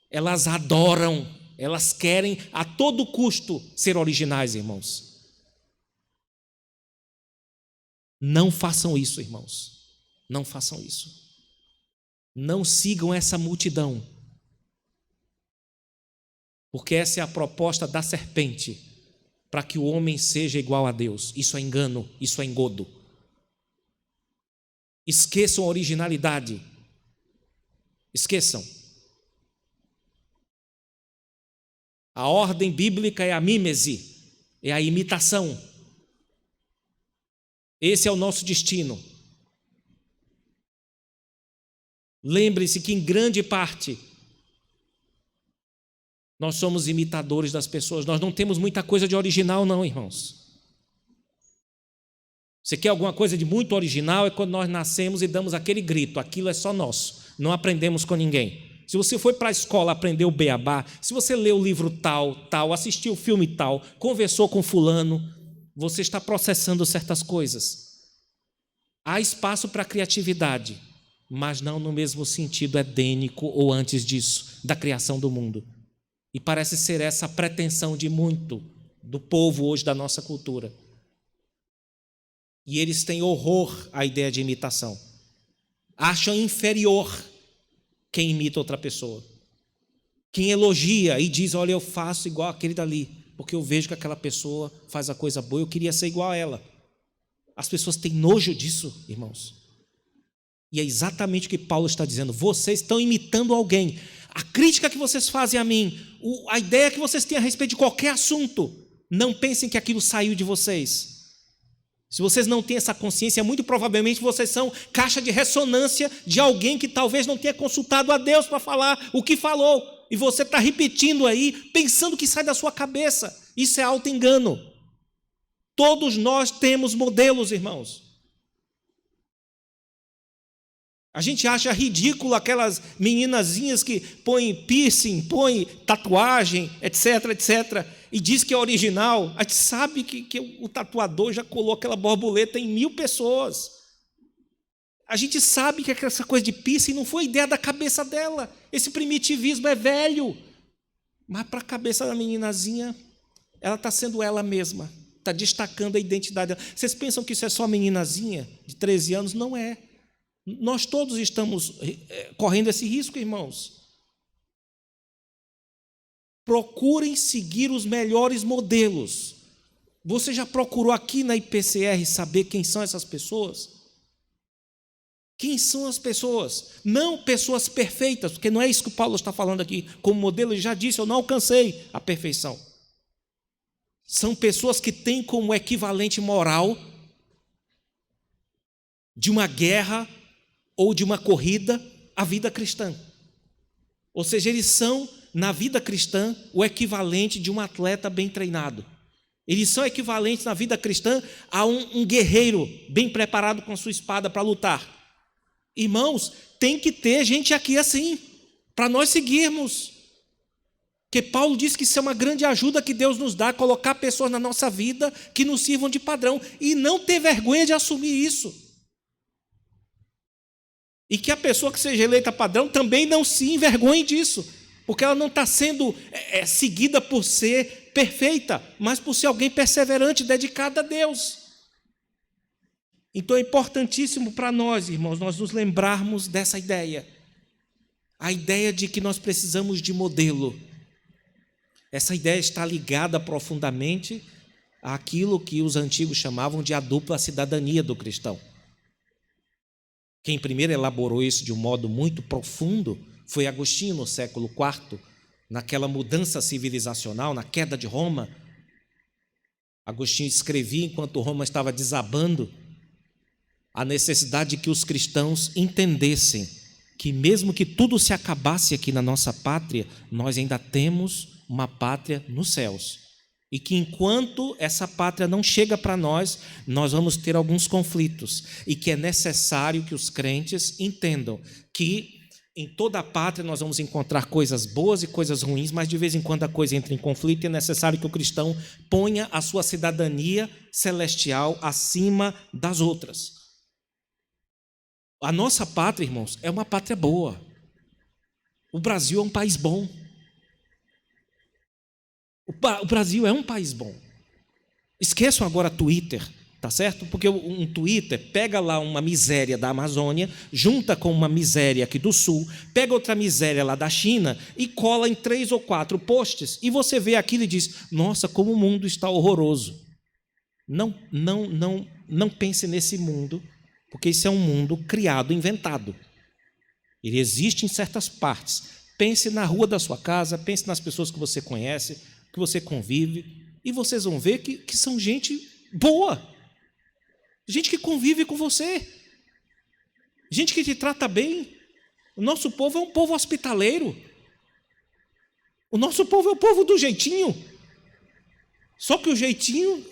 Elas adoram, elas querem a todo custo ser originais, irmãos. Não façam isso, irmãos. Não façam isso. Não sigam essa multidão. Porque essa é a proposta da serpente, para que o homem seja igual a Deus. Isso é engano, isso é engodo. Esqueçam a originalidade. Esqueçam. A ordem bíblica é a mímese, é a imitação. Esse é o nosso destino. Lembre-se que, em grande parte, nós somos imitadores das pessoas. Nós não temos muita coisa de original, não, irmãos. Você quer alguma coisa de muito original? É quando nós nascemos e damos aquele grito: aquilo é só nosso, não aprendemos com ninguém. Se você foi para a escola aprender o beabá, se você leu o livro tal, assistiu o filme tal, conversou com fulano, você está processando certas coisas. Há espaço para criatividade, mas não no mesmo sentido edênico ou antes disso, da criação do mundo. E parece ser essa a pretensão de muito do povo hoje da nossa cultura. E eles têm horror à ideia de imitação. Acham inferior quem imita outra pessoa. Quem elogia e diz: olha, eu faço igual aquele dali, porque eu vejo que aquela pessoa faz a coisa boa, eu queria ser igual a ela. As pessoas têm nojo disso, irmãos. E é exatamente o que Paulo está dizendo. Vocês estão imitando alguém. A crítica que vocês fazem a mim, a ideia que vocês têm a respeito de qualquer assunto, não pensem que aquilo saiu de vocês. Se vocês não têm essa consciência, muito provavelmente vocês são caixa de ressonância de alguém que talvez não tenha consultado a Deus para falar o que falou. E você está repetindo aí, pensando que sai da sua cabeça. Isso é auto-engano. Todos nós temos modelos, irmãos. A gente acha ridículo aquelas meninazinhas que põem piercing, põem tatuagem, etc, etc, e diz que é original. A gente sabe que o tatuador já colou aquela borboleta em 1000 pessoas. A gente sabe que essa coisa de piercing não foi ideia da cabeça dela. Esse primitivismo é velho. Mas para a cabeça da meninazinha, ela está sendo ela mesma. Está destacando a identidade dela. Vocês pensam que isso é só meninazinha de 13 anos? Não é. Nós todos estamos correndo esse risco, irmãos. Procurem seguir os melhores modelos. Você já procurou aqui na IPCR saber quem são essas pessoas? Quem são as pessoas? Não pessoas perfeitas, porque não é isso que o Paulo está falando aqui. Como modelo, ele já disse, eu não alcancei a perfeição. São pessoas que têm como equivalente moral de uma guerra ou de uma corrida a vida cristã. Ou seja, eles são, na vida cristã, o equivalente de um atleta bem treinado. Eles são equivalentes na vida cristã a um guerreiro bem preparado com a sua espada para lutar. Irmãos, tem que ter gente aqui assim, para nós seguirmos. Porque Paulo diz que isso é uma grande ajuda que Deus nos dá, colocar pessoas na nossa vida que nos sirvam de padrão, e não ter vergonha de assumir isso. E que a pessoa que seja eleita padrão também não se envergonhe disso, porque ela não está sendo seguida por ser perfeita, mas por ser alguém perseverante, dedicado a Deus. Então é importantíssimo para nós, irmãos, nós nos lembrarmos dessa ideia. A ideia de que nós precisamos de modelo. Essa ideia está ligada profundamente àquilo que os antigos chamavam de a dupla cidadania do cristão. Quem primeiro elaborou isso de um modo muito profundo foi Agostinho, no século IV, naquela mudança civilizacional, na queda de Roma. Agostinho escrevia enquanto Roma estava desabando, a necessidade de que os cristãos entendessem que mesmo que tudo se acabasse aqui na nossa pátria, nós ainda temos uma pátria nos céus. E que enquanto essa pátria não chega para nós, nós vamos ter alguns conflitos. E que é necessário que os crentes entendam que em toda a pátria nós vamos encontrar coisas boas e coisas ruins, mas de vez em quando a coisa entra em conflito e é necessário que o cristão ponha a sua cidadania celestial acima das outras. A nossa pátria, irmãos, é uma pátria boa. O Brasil é um país bom. O Brasil é um país bom. Esqueçam agora Twitter, tá certo? Porque um Twitter pega lá uma miséria da Amazônia, junta com uma miséria aqui do Sul, pega outra miséria lá da China e cola em 3 ou 4 posts, e você vê aquilo e diz: nossa, como o mundo está horroroso. Não pense nesse mundo, porque isso é um mundo criado, inventado. Ele existe em certas partes. Pense na rua da sua casa, pense nas pessoas que você conhece, que você convive, e vocês vão ver que são gente boa, gente que convive com você, gente que te trata bem. O nosso povo é um povo hospitaleiro, o nosso povo é o povo do jeitinho, só que o jeitinho,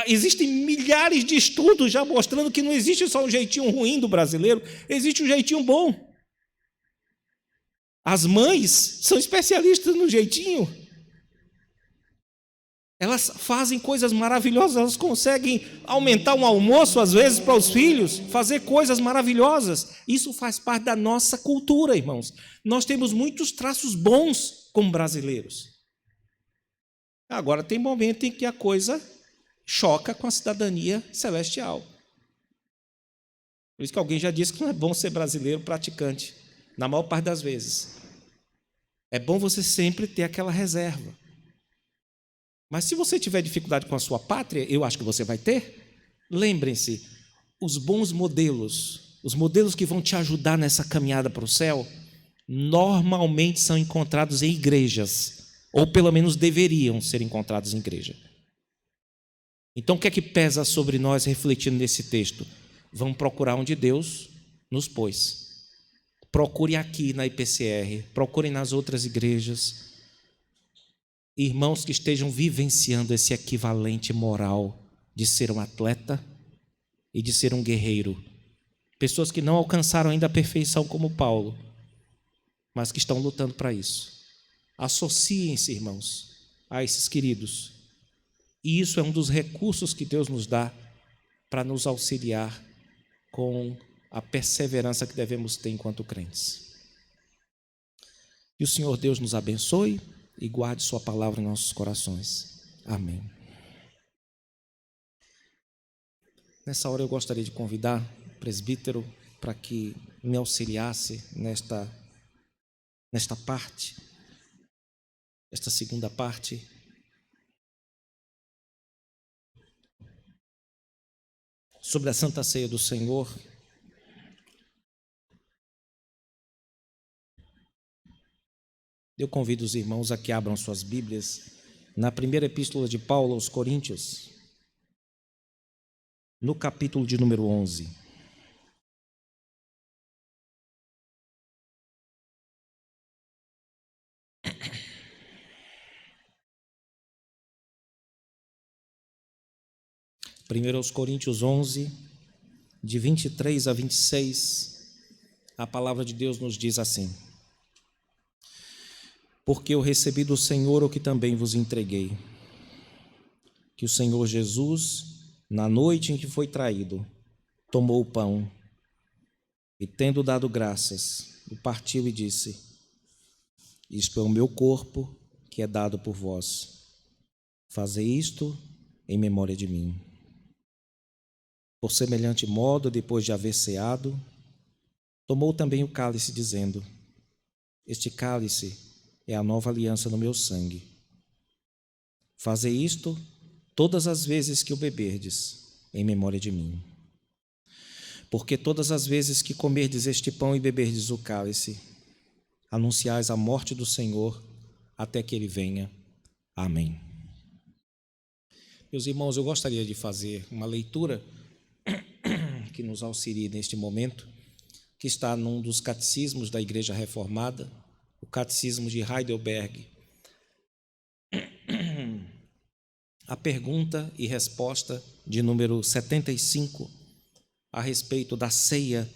existem milhares de estudos já mostrando que não existe só um jeitinho ruim do brasileiro, existe um jeitinho bom. As mães são especialistas no jeitinho. Elas fazem coisas maravilhosas, elas conseguem aumentar um almoço, às vezes, para os filhos, fazer coisas maravilhosas. Isso faz parte da nossa cultura, irmãos. Nós temos muitos traços bons como brasileiros. Agora, tem momento em que a coisa choca com a cidadania celestial. Por isso que alguém já disse que não é bom ser brasileiro praticante, na maior parte das vezes. É bom você sempre ter aquela reserva. Mas se você tiver dificuldade com a sua pátria, eu acho que você vai ter, lembrem-se, os bons modelos, os modelos que vão te ajudar nessa caminhada para o céu, normalmente são encontrados em igrejas, ou pelo menos deveriam ser encontrados em igreja. Então, o que é que pesa sobre nós refletindo nesse texto? Vamos procurar onde Deus nos pôs. Procure aqui na IPCR, procure nas outras igrejas, irmãos que estejam vivenciando esse equivalente moral de ser um atleta e de ser um guerreiro. Pessoas que não alcançaram ainda a perfeição como Paulo, mas que estão lutando para isso. Associem-se, irmãos, a esses queridos. E isso é um dos recursos que Deus nos dá para nos auxiliar com a perseverança que devemos ter enquanto crentes. E o Senhor Deus nos abençoe e guarde sua palavra em nossos corações. Amém. Nessa hora eu gostaria de convidar o presbítero para que me auxiliasse nesta parte, esta segunda parte. Sobre a Santa Ceia do Senhor. Eu convido os irmãos a que abram suas Bíblias na primeira epístola de Paulo aos Coríntios, no capítulo de número 11. Primeiro aos Coríntios 11, de 23 a 26, a palavra de Deus nos diz assim: porque eu recebi do Senhor o que também vos entreguei, que o Senhor Jesus, na noite em que foi traído, tomou o pão e, tendo dado graças, o partiu e disse: isto é o meu corpo, que é dado por vós. Fazei isto em memória de mim. Por semelhante modo, depois de haver ceado, tomou também o cálice, dizendo: este cálice é a nova aliança no meu sangue. Fazei isto todas as vezes que o beberdes, em memória de mim. Porque todas as vezes que comerdes este pão e beberdes o cálice, anunciais a morte do Senhor até que ele venha. Amém. Meus irmãos, eu gostaria de fazer uma leitura que nos auxilie neste momento, que está num dos catecismos da Igreja Reformada, o Catecismo de Heidelberg. A pergunta e resposta de número 75, a respeito da ceia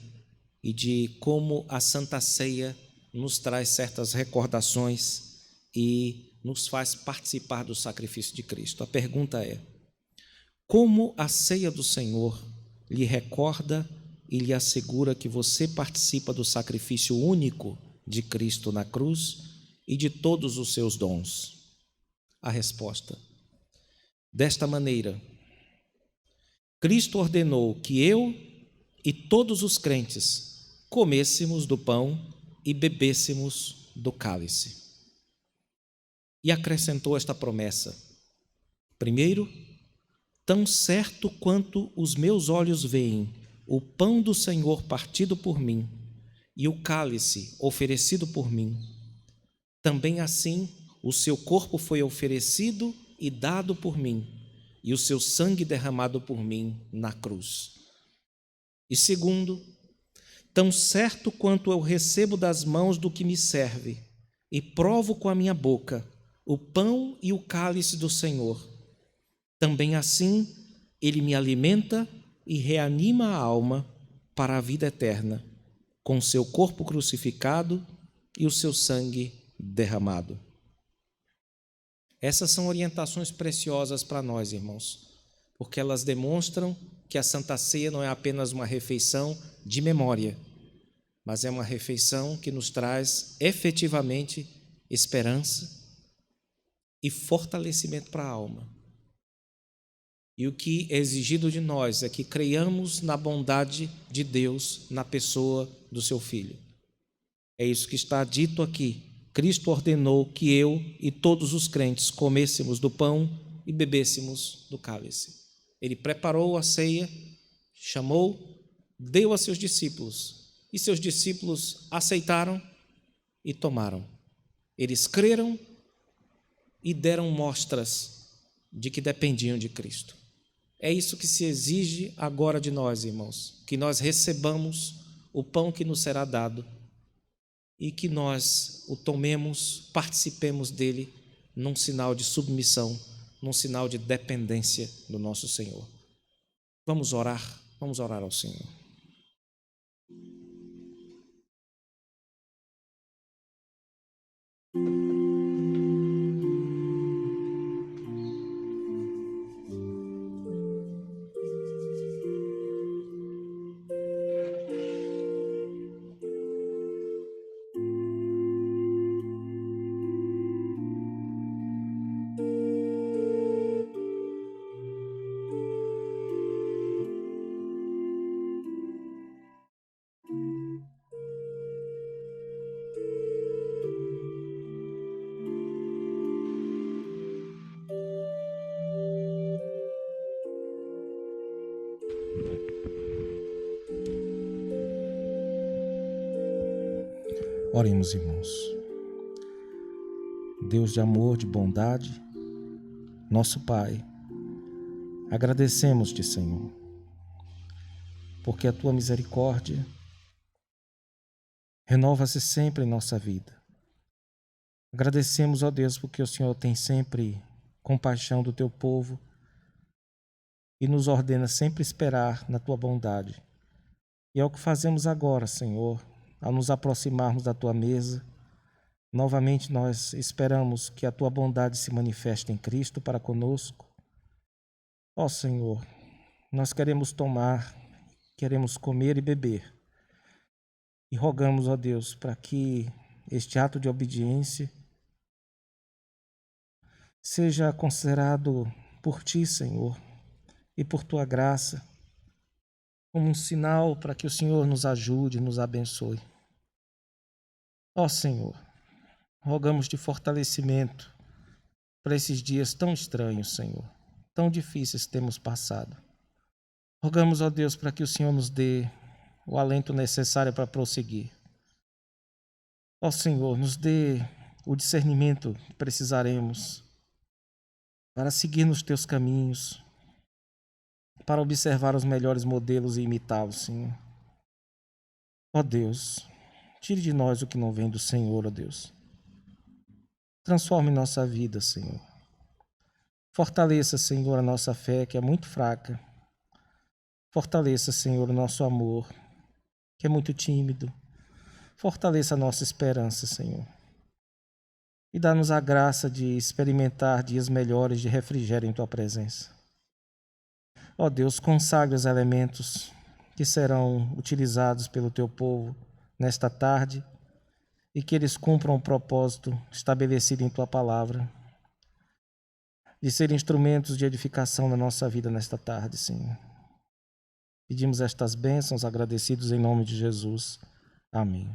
e de como a Santa Ceia nos traz certas recordações e nos faz participar do sacrifício de Cristo. A pergunta é: como a ceia do Senhor lhe recorda e lhe assegura que você participa do sacrifício único de Cristo na cruz e de todos os seus dons? A resposta: desta maneira, Cristo ordenou que eu e todos os crentes comêssemos do pão e bebêssemos do cálice. E acrescentou esta promessa: primeiro, tão certo quanto os meus olhos veem o pão do Senhor partido por mim e o cálice oferecido por mim, também assim o seu corpo foi oferecido e dado por mim, e o seu sangue derramado por mim na cruz. E segundo, tão certo quanto eu recebo das mãos do que me serve e provo com a minha boca o pão e o cálice do Senhor, também assim ele me alimenta e reanima a alma para a vida eterna, com o seu corpo crucificado e o seu sangue derramado. Essas são orientações preciosas para nós, irmãos, porque elas demonstram que a Santa Ceia não é apenas uma refeição de memória, mas é uma refeição que nos traz efetivamente esperança e fortalecimento para a alma. E o que é exigido de nós é que creiamos na bondade de Deus na pessoa do seu Filho. É isso que está dito aqui. Cristo ordenou que eu e todos os crentes comêssemos do pão e bebêssemos do cálice. Ele preparou a ceia, chamou, deu a seus discípulos, e seus discípulos aceitaram e tomaram. Eles creram e deram mostras de que dependiam de Cristo. É isso que se exige agora de nós, irmãos, que nós recebamos o pão que nos será dado e que nós o tomemos, participemos dele num sinal de submissão, num sinal de dependência do nosso Senhor. Vamos orar ao Senhor. Oremos, irmãos. Deus de amor, de bondade, nosso Pai, agradecemos-te, Senhor, porque a tua misericórdia renova-se sempre em nossa vida. Agradecemos, ó Deus, porque o Senhor tem sempre compaixão do teu povo e nos ordena sempre esperar na tua bondade. E é o que fazemos agora, Senhor, ao nos aproximarmos da tua mesa. Novamente nós esperamos que a tua bondade se manifeste em Cristo para conosco. Ó Senhor, nós queremos tomar, queremos comer e beber. E rogamos, ó Deus, para que este ato de obediência seja considerado por ti, Senhor, e por tua graça, como um sinal para que o Senhor nos ajude e nos abençoe. Ó Senhor, rogamos de fortalecimento para esses dias tão estranhos, Senhor, tão difíceis que temos passado. Rogamos, ó Deus, para que o Senhor nos dê o alento necessário para prosseguir. Ó Senhor, nos dê o discernimento que precisaremos para seguir nos teus caminhos, para observar os melhores modelos e imitá-los, Senhor. Ó Deus, tire de nós o que não vem do Senhor, ó Deus. Transforme nossa vida, Senhor. Fortaleça, Senhor, a nossa fé, que é muito fraca. Fortaleça, Senhor, o nosso amor, que é muito tímido. Fortaleça a nossa esperança, Senhor. E dá-nos a graça de experimentar dias melhores de refrigério em Tua presença. Ó Deus, consagre os elementos que serão utilizados pelo Teu povo nesta tarde e que eles cumpram o propósito estabelecido em Tua palavra, de ser instrumentos de edificação na nossa vida nesta tarde, Senhor. Pedimos estas bênçãos agradecidos em nome de Jesus. Amém.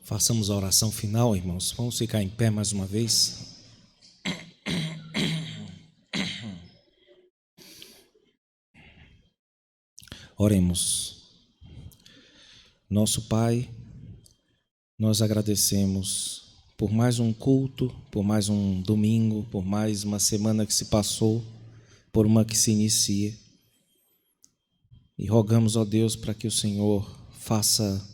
Façamos a oração final, irmãos. Vamos ficar em pé mais uma vez. Oremos. Nosso Pai, nós agradecemos por mais um culto, por mais um domingo, por mais uma semana que se passou, por uma que se inicia. E rogamos, ó Deus, para que o Senhor faça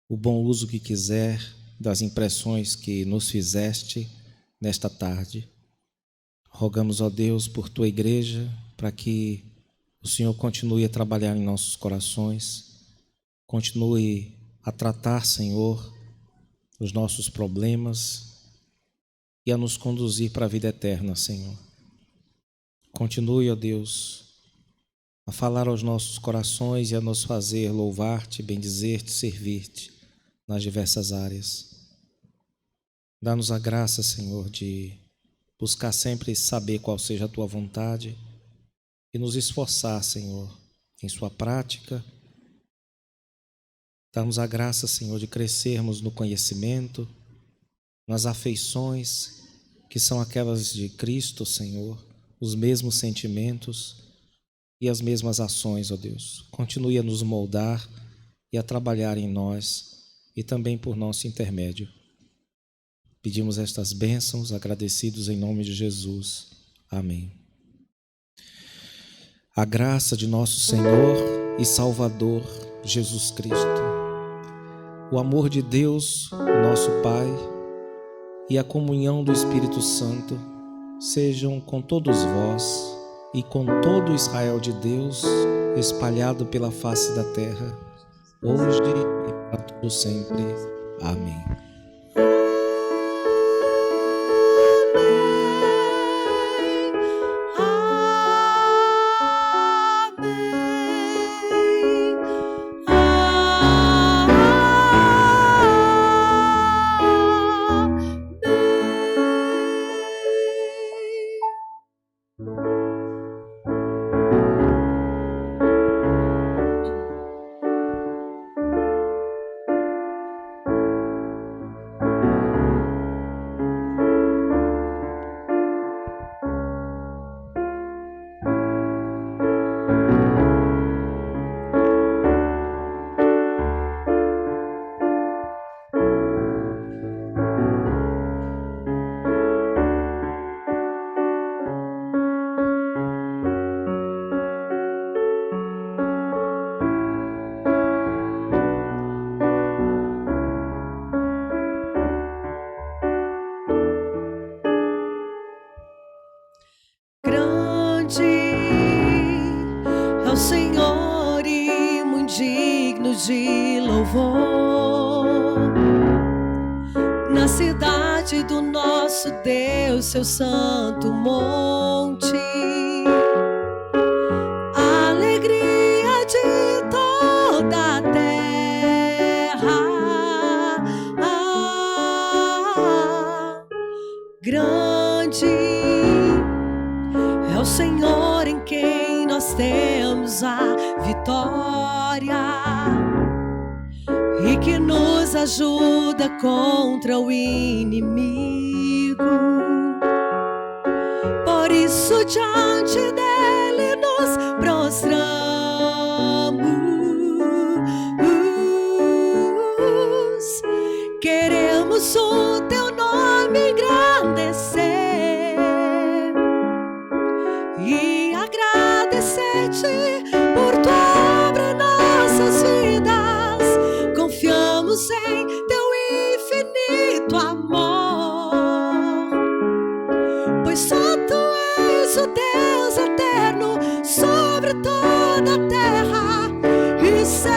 o bom uso que quiser das impressões que nos fizeste nesta tarde. Rogamos, ó Deus, por Tua igreja, para que o Senhor continue a trabalhar em nossos corações, continue a tratar, Senhor, os nossos problemas e a nos conduzir para a vida eterna, Senhor. Continue, ó Deus, a falar aos nossos corações e a nos fazer louvar-te, bendizer-te, servir-te nas diversas áreas. Dá-nos a graça, Senhor, de buscar sempre saber qual seja a Tua vontade e nos esforçar, Senhor, em Sua prática. Dá-nos a graça, Senhor, de crescermos no conhecimento, nas afeições que são aquelas de Cristo, Senhor, os mesmos sentimentos e as mesmas ações, ó Deus. Continue a nos moldar e a trabalhar em nós e também por nosso intermédio. Pedimos estas bênçãos agradecidos em nome de Jesus. Amém. A graça de nosso Senhor e Salvador Jesus Cristo, o amor de Deus, nosso Pai, e a comunhão do Espírito Santo sejam com todos vós e com todo o Israel de Deus espalhado pela face da terra, hoje e para todo sempre. Amém. De louvor na cidade do nosso Deus, seu santo monte, a alegria de toda a terra. Grande é o Senhor em quem nós temos a vitória e que nos ajuda contra o inimigo. Por isso diante dele nos prostramos, queremos o teu nome engrandecer e agradecer-te por tua obra em nossas vidas. Confiamos em teu infinito amor, pois só tu és o Deus eterno sobre toda a terra e céu.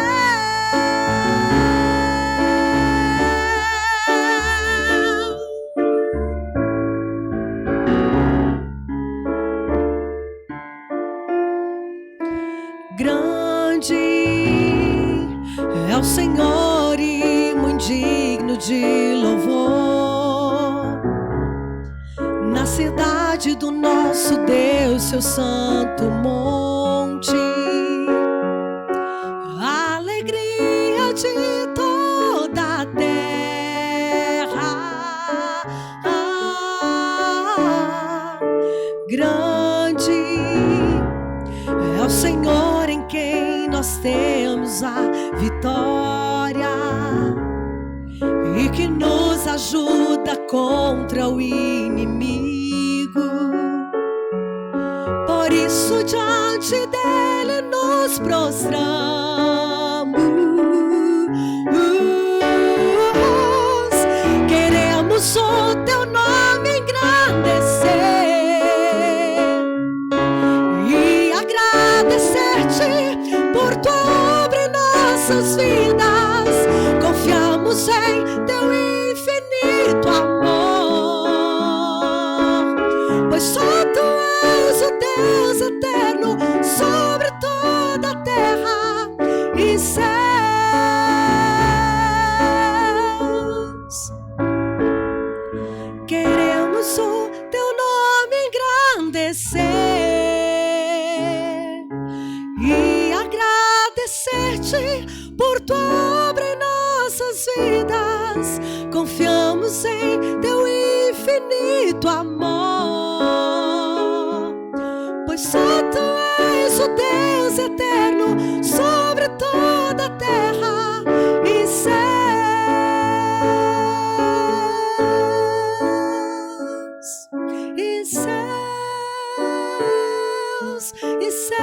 Grande é o Senhor e muito digno de louvor. Na cidade do nosso Deus, seu santo monte, a alegria de toda a terra. Grande é o Senhor em quem nós temos a vitória e que nos ajuda contra o inimigo. Por isso diante dele nos prostramos, queremos o teu nome engrandecer e agradecer-te por tua obra em nossas vidas. Confiamos em teu infinito amor, pois só tu és o Deus eterno sobre toda a terra e céus. Queremos o teu nome engrandecer e agradecer-te por tua obra em nossas vidas. Confiamos em teu infinito amor, pois só tu és o Deus eterno sobre toda a terra e céus. E céus, e céus.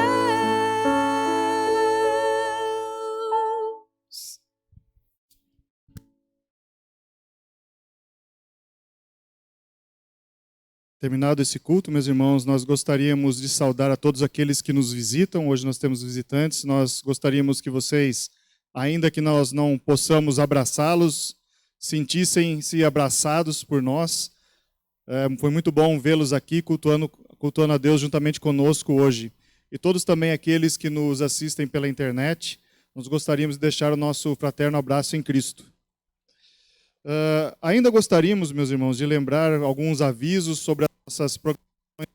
Terminado esse culto, meus irmãos, nós gostaríamos de saudar a todos aqueles que nos visitam. Hoje nós temos visitantes. Nós gostaríamos que vocês, ainda que nós não possamos abraçá-los, sentissem-se abraçados por nós. Foi muito bom vê-los aqui cultuando a Deus juntamente conosco hoje. E todos também aqueles que nos assistem pela internet, nós gostaríamos de deixar o nosso fraterno abraço em Cristo. Ainda gostaríamos, meus irmãos, de lembrar alguns avisos sobre as nossas programações.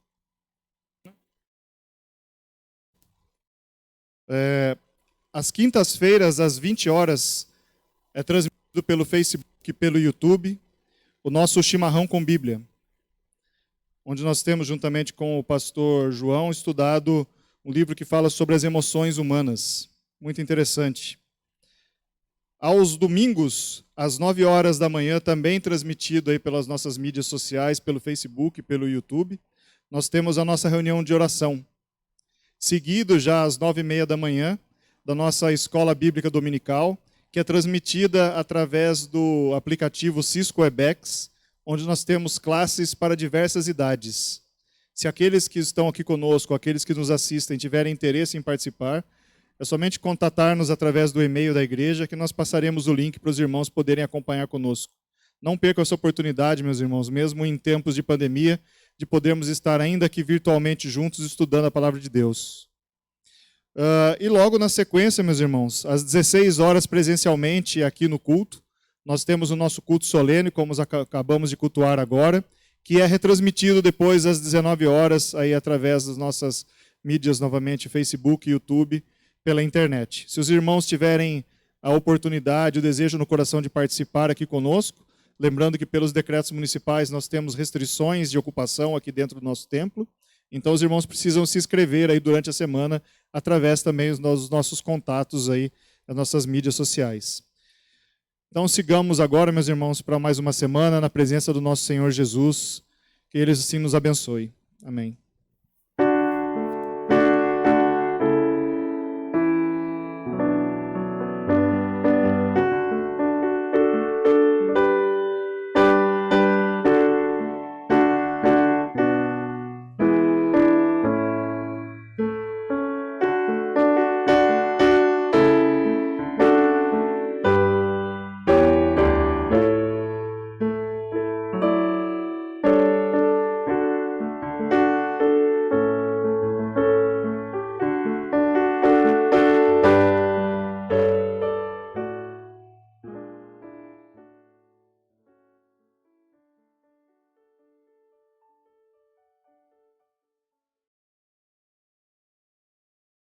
Às quintas-feiras, às 20 horas, é transmitido pelo Facebook e pelo YouTube o nosso Chimarrão com Bíblia, onde nós temos, juntamente com o pastor João, estudado um livro que fala sobre as emoções humanas. Muito interessante. Aos domingos, às 9 horas da manhã, também transmitido aí pelas nossas mídias sociais, pelo Facebook, pelo YouTube, nós temos a nossa reunião de oração. Seguido, já às 9h30 da manhã, da nossa escola bíblica dominical, que é transmitida através do aplicativo Cisco Webex, onde nós temos classes para diversas idades. Se aqueles que estão aqui conosco, aqueles que nos assistem, tiverem interesse em participar, é somente contatar-nos através do e-mail da igreja que nós passaremos o link para os irmãos poderem acompanhar conosco. Não percam essa oportunidade, meus irmãos, mesmo em tempos de pandemia, de podermos estar ainda aqui virtualmente juntos estudando a palavra de Deus. E logo na sequência, meus irmãos, às 16 horas presencialmente aqui no culto, nós temos o nosso culto solene, como acabamos de cultuar agora, que é retransmitido depois às 19 horas, aí através das nossas mídias, novamente, Facebook, YouTube, pela internet. Se os irmãos tiverem a oportunidade, o desejo no coração de participar aqui conosco, lembrando que pelos decretos municipais nós temos restrições de ocupação aqui dentro do nosso templo, então os irmãos precisam se inscrever aí durante a semana, através também dos nossos contatos aí, das nossas mídias sociais. Então sigamos agora, meus irmãos, para mais uma semana na presença do nosso Senhor Jesus, que Ele assim nos abençoe. Amém.